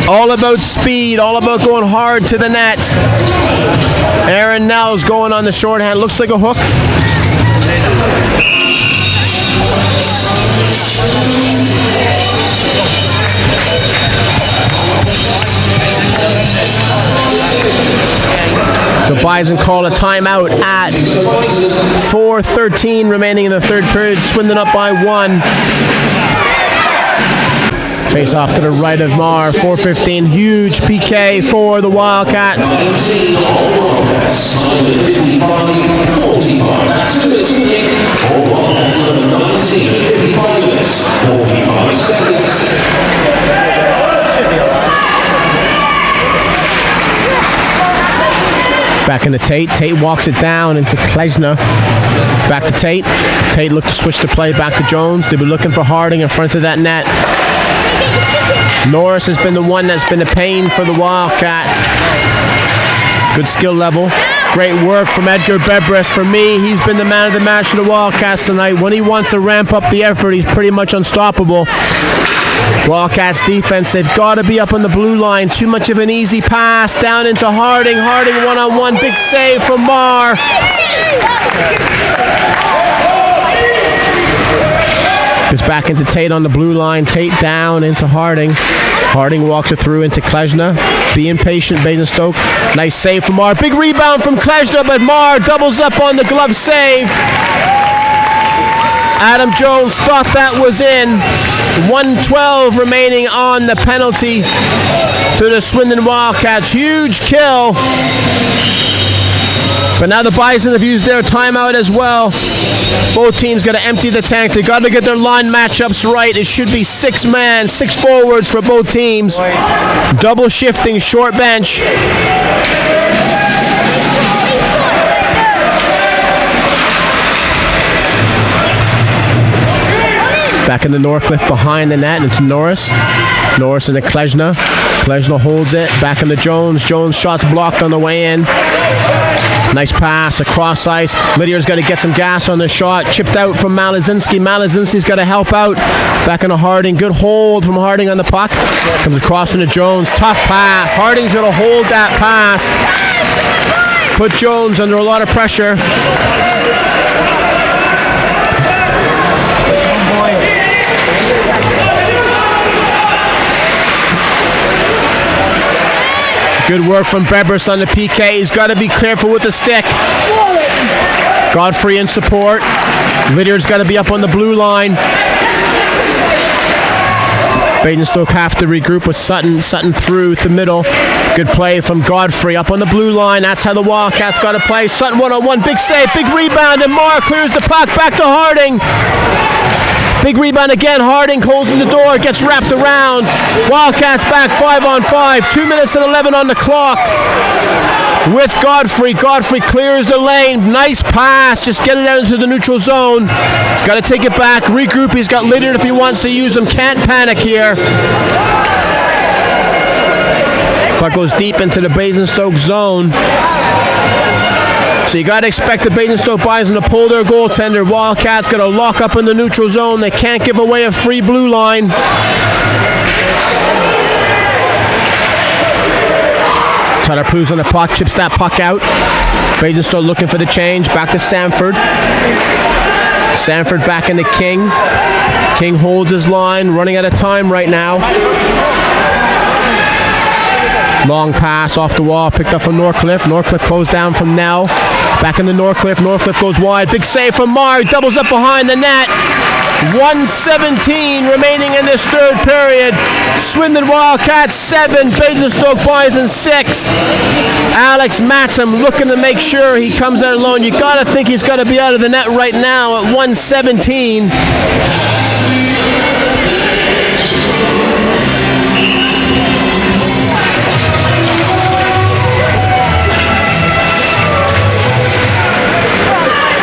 All about speed. All about going hard to the net. Aaron Nell's going on the shorthand. Looks like a hook. So Bison call a timeout at 4:13 remaining in the third period. Swindon up by 1. Face off to the right of Marr. 4:15. Huge PK for the Wildcats. Back into Tate. Tate walks it down into Klejna. Back to Tate. Tate looked to switch the play back to Jones. They'll be looking for Harding in front of that net. Norris has been the one that's been a pain for the Wildcats. Good skill level. Great work from Edgar Bebris. For me, he's been the man of the match for the Wildcats tonight. When he wants to ramp up the effort, he's pretty much unstoppable. Wildcats defense, they've got to be up on the blue line. Too much of an easy pass down into Harding. Harding one-on-one. Big save from Marr. Goes back into Tate on the blue line. Tate down into Harding. Harding walks it through into Klejna. Being patient, Basingstoke. Nice save from Marr. Big rebound from Klejna, but Marr doubles up on the glove save. Adam Jones thought that was in. 1:12 remaining on the penalty to the Swindon Wildcats. Huge kill. But now the Bison have used their timeout as well. Both teams got to empty the tank. They got to get their line matchups right. It should be 6 man, 6 forwards for both teams. Double shifting, short bench. Back in the Norcliffe behind the net, and it's Norris. Norris into Klejna. Klejna holds it. Back into Jones. Jones shots blocked on the way in. Nice pass across ice. Lydiard's got to get some gas on the shot. Chipped out from Malazinski. Malazinski's got to help out. Back into Harding. Good hold from Harding on the puck. Comes across into Jones. Tough pass. Harding's going to hold that pass. Put Jones under a lot of pressure. Good work from Brebers on the PK. He's got to be careful with the stick. Godfrey in support. Lydiard's got to be up on the blue line. Basingstoke have to regroup with Sutton. Sutton through the middle. Good play from Godfrey up on the blue line. That's how the Wildcats got to play. Sutton one-on-one. Big save. Big rebound. And Marr clears the puck. Back to Harding. Big rebound again. Harding holds in the door. Gets wrapped around. Wildcats back 5-on-5. 2 minutes and 11 on the clock. With Godfrey. Godfrey clears the lane. Nice pass. Just get it out into the neutral zone. He's got to take it back. Regroup. He's got Lydiard if he wants to use him. Can't panic here. Puck goes deep into the Basingstoke zone. So you got to expect the Basingstoke Bison to pull their goaltender. Wildcats got to lock up in the neutral zone. They can't give away a free blue line. Tyler Prue's on the puck, chips that puck out. Basingstoke looking for the change. Back to Sanford. Sanford back into King. King holds his line, running out of time right now. Long pass off the wall, picked up from Norcliffe. Norcliffe closed down from Nell. Back into Norcliffe. Norcliffe goes wide. Big save from Marr. Doubles up behind the net. 1:17 remaining in this third period. Swindon Wildcats 7, Basingstoke Bison 6. Alex Matsom looking to make sure he comes out alone. You got to think he's got to be out of the net right now at 1:17.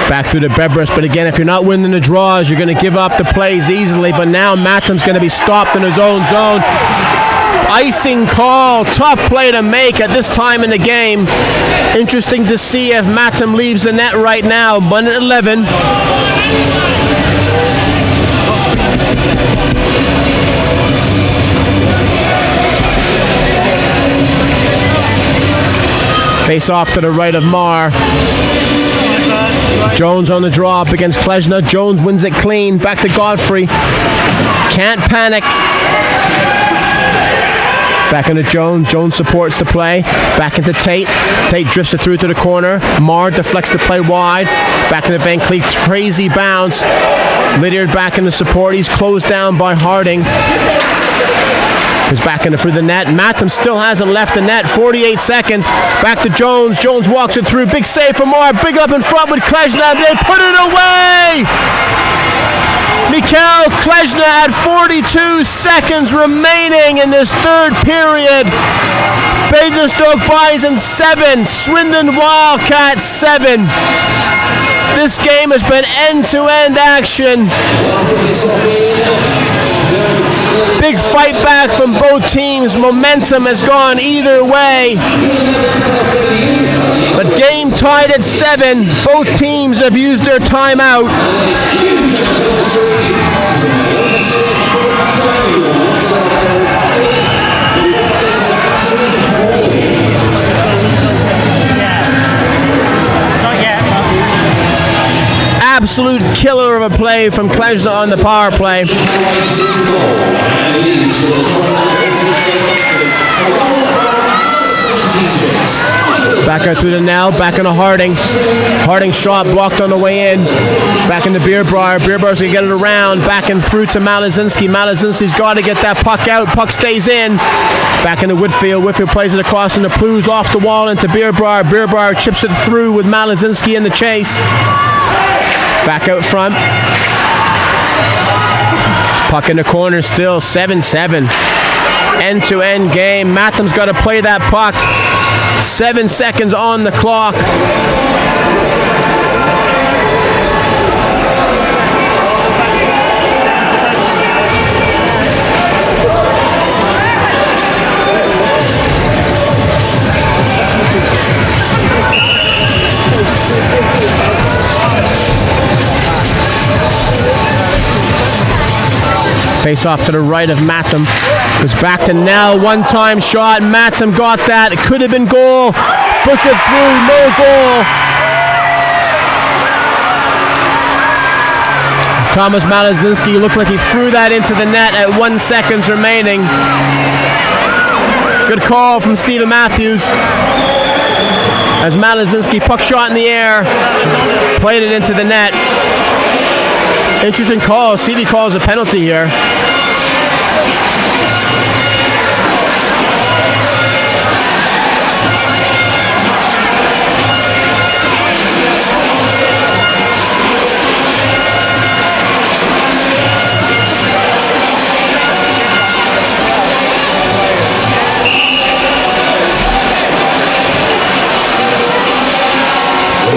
Back through the Brebers, but again, if you're not winning the draws, you're going to give up the plays easily. But now Matsom's going to be stopped in his own zone. Icing call, tough play to make at this time in the game. Interesting to see if Matsom leaves the net right now. 1-11. Face off to the right of Marr. Jones on the draw up against Klesna. Jones wins it clean. Back to Godfrey. Can't panic. Back into Jones. Jones supports the play. Back into Tate. Tate drifts it through to the corner. Marr deflects the play wide. Back into Van Cleef. Crazy bounce. Lydiard back into support. He's closed down by Harding. Is back into through the net. Matsom still hasn't left the net. 48 seconds. Back to Jones. Jones walks it through. Big save from Marr. Big up in front with Klesna. They put it away! Mikael Klesna at 42 seconds remaining in this third period. Basingstoke Bison 7. Swindon Wildcats 7. This game has been end-to-end action. Big fight back from both teams. Momentum has gone either way. But game tied at 7. Both teams have used their timeout. Absolute killer of a play from Klesna on the power play. Back out through the Nell, back into Harding. Harding shot blocked on the way in. Back into Beerbrier. Beerbrier's gonna get it around. Back and through to Malazinski. Malazinski's got to get that puck out. Puck stays in. Back into Whitfield. Whitfield plays it across in the Blues off the wall into Beerbrier. Beerbrier chips it through with Malazinski in the chase. Back out front. Puck in the corner still. 7-7. End-to-end game. Matsom's got to play that puck. 7 seconds on the clock. Face off to the right of Matsom. Goes back to Nell. One-time shot. Matsom got that. It could have been goal. Puts it through. No goal. Thomas Malazinski looked like he threw that into the net at 1 second remaining. Good call from Stephen Matthews. As Malazinski, puck shot in the air, played it into the net. Interesting call. CD calls a penalty here.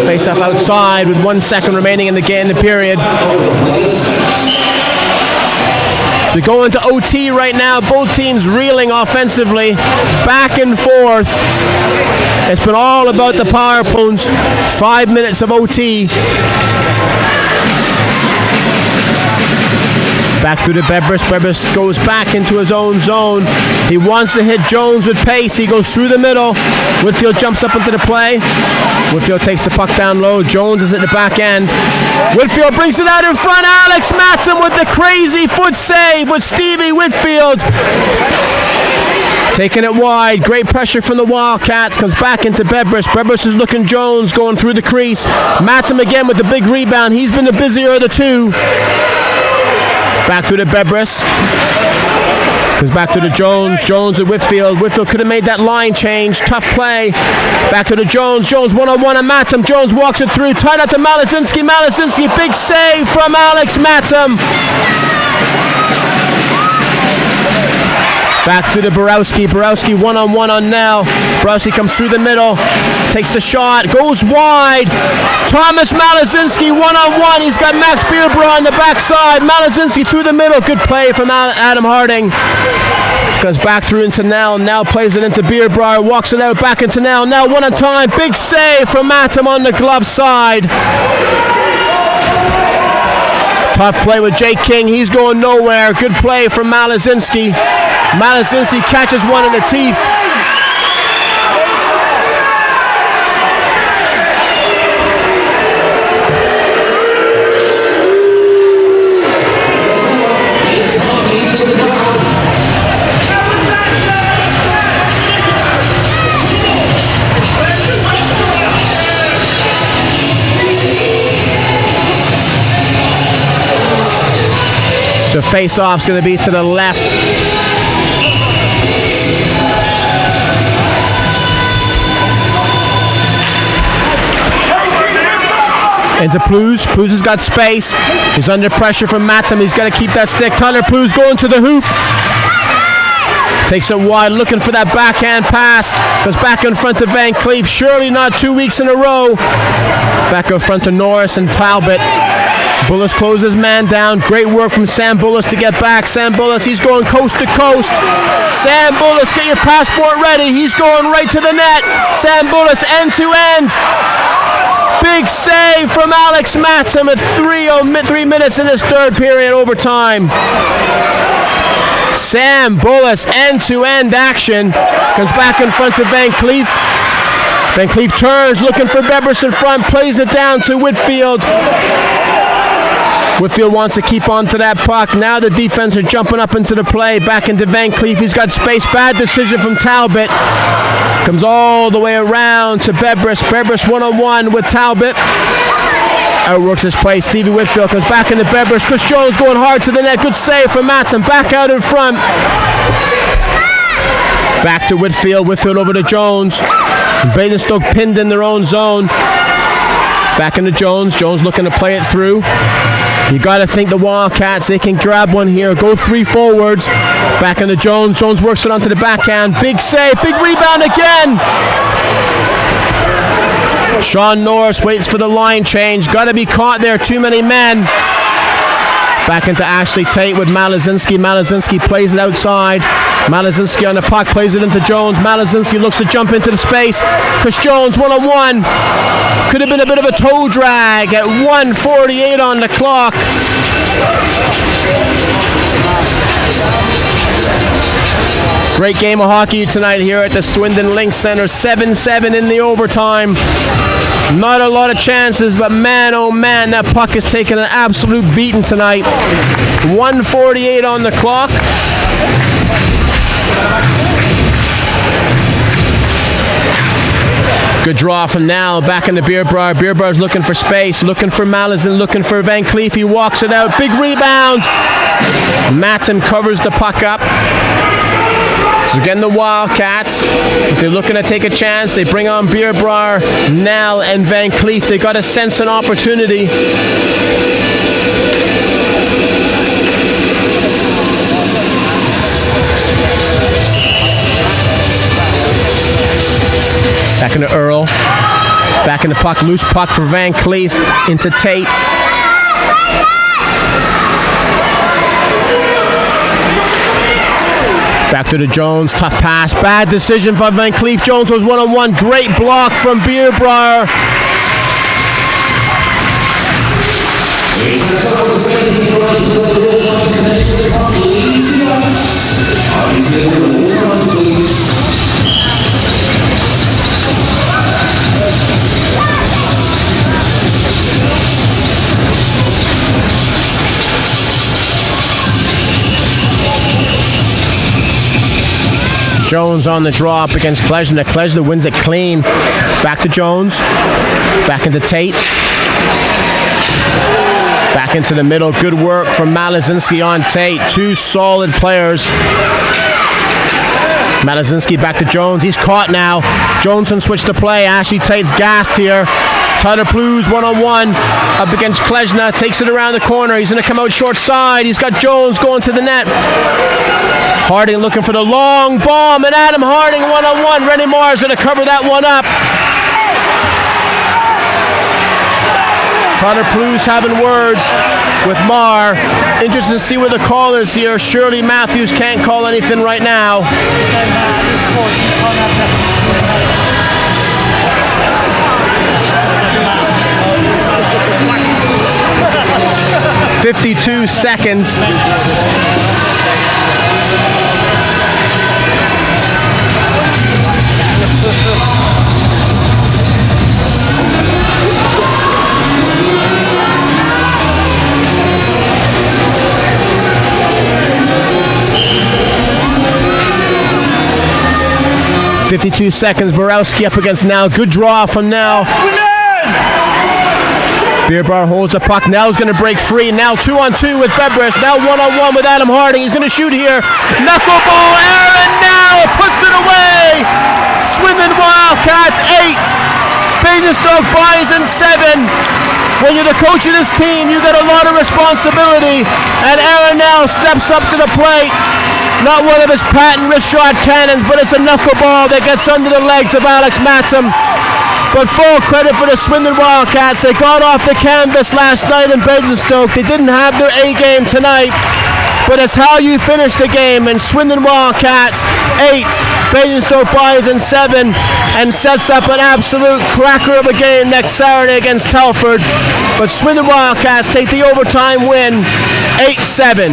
Face up outside with 1 second remaining in the period. So we go into OT right now. Both teams reeling offensively, back and forth. It's been all about the power plays. 5 minutes of OT. Back through to Bebris. Bebris goes back into his own zone. He wants to hit Jones with pace. He goes through the middle. Whitfield jumps up into the play. Whitfield takes the puck down low. Jones is at the back end. Whitfield brings it out in front. Alex Matson with the crazy foot save with Stevie Whitfield. Taking it wide. Great pressure from the Wildcats. Comes back into Bebris. Bebris is looking Jones going through the crease. Matson again with the big rebound. He's been the busier of the two. Back through to Bebris. Goes back to the Jones. Jones at Whitfield. Whitfield could have made that line change. Tough play. Back to the Jones. Jones one-on-one and Matson. Jones walks it through. Tied out to Malazinski. Malazinski, big save from Alex Matson. Back through to Borowski. Borowski one-on-one on Nell. Borowski comes through the middle. Takes the shot. Goes wide. Thomas Malazinski one-on-one. He's got Max Beerbrough on the backside. Malazinski through the middle. Good play from Adam Harding. Goes back through into Nell. Nell plays it into Beerbrough. Walks it out back into Nell. Nell one on time. Big save from Matam on the glove side. Tough play with Jake King. He's going nowhere. Good play from Malazinski. Malazinski catches one in the teeth. So face-off's going to be to the left. Into Plews. Plews has got space. He's under pressure from Matam. He's got to keep that stick. Tyler Plews going to the hoop. Takes it wide, looking for that backhand pass. Goes back in front of Van Cleef. Surely not 2 weeks in a row. Back in front of Norris and Talbot. Bullis closes man down. Great work from Sam Bullis to get back. Sam Bullis, he's going coast to coast. Sam Bullis, get your passport ready. He's going right to the net. Sam Bullis, end to end. Big save from Alex Matson at 3 minutes in this third period overtime. Sam Bullis, end-to-end action. Comes back in front of Van Cleef. Van Cleef turns, looking for Bebris in front. Plays it down to Whitfield. Whitfield wants to keep on to that puck. Now the defense are jumping up into the play. Back into Van Cleef. He's got space. Bad decision from Talbot. Comes all the way around to Bebris. Bebris one-on-one with Talbot. Outworks his play. Stevie Whitfield comes back into Bebris. Chris Jones going hard to the net. Good save from Matson. Back out in front. Back to Whitfield. Whitfield over to Jones. Basingstoke pinned in their own zone. Back into Jones. Jones looking to play it through. You got to think the Wildcats, they can grab one here. Go three forwards. Back into Jones. Jones works it onto the backhand. Big save. Big rebound again. Sean Norris waits for the line change. Got to be caught there. Too many men. Back into Ashley Tate with Malazinski. Malazinski plays it outside. Malazinski on the puck, plays it into Jones. Malazinski looks to jump into the space. Chris Jones one-on-one. Could have been a bit of a toe drag at 1:48 on the clock. Great game of hockey tonight here at the Swindon Link Center. 7-7 in the overtime. Not a lot of chances, but man, oh man, that puck has taken an absolute beating tonight. 1:48 on the clock. Good draw from now, back into Beerbar. Beerbar's looking for space, looking for Malazan, looking for Van Cleef. He walks it out, big rebound. Matson covers the puck up. So again, the Wildcats, if they're looking to take a chance, they bring on Beerbar, Nell, and Van Cleef. They got to sense an opportunity. Back into Earl. Back in the puck. Loose puck for Van Cleef into Tate. Back to the Jones. Tough pass. Bad decision by Van Cleef. Jones was one-on-one. Great block from Beerbar. Jones on the draw up against Klesner. Klesner wins it clean. Back to Jones. Back into Tate. Back into the middle. Good work from Malazinski on Tate. Two solid players. Malazinski back to Jones. He's caught now. Johnson switched to play. Ashley Tate's gassed here. Tyler Plews one-on-one up against Klesner. Takes it around the corner. He's going to come out short side. He's got Jones going to the net. Harding looking for the long bomb, and Adam Harding one-on-one. Rennie Marr's going to cover that one up. Tyler Plews having words with Marr. Interested to see where the call is here. Shirley Matthews can't call anything right now. 52 seconds. Borowski up against Now. Good draw from Now. Beerbar holds the puck. Now's going to break free. Now 2-on-2 with Bebris. Now 1-on-1 with Adam Harding. He's going to shoot here. Knuckleball. Aaron Now puts it away. Swindon Wildcats 8. Basingstoke Bison 7. When you're the coach of this team, you got a lot of responsibility. And Aaron Now steps up to the plate. Not one of his patent wrist shot cannons, but it's a knuckleball that gets under the legs of Alex Matson. But full credit for the Swindon Wildcats. They got off the canvas last night in Basingstoke. They didn't have their A game tonight, but it's how you finish the game. And Swindon Wildcats 8, Basingstoke Bison 7, and sets up an absolute cracker of a game next Saturday against Telford. But Swindon Wildcats take the overtime win 8-7.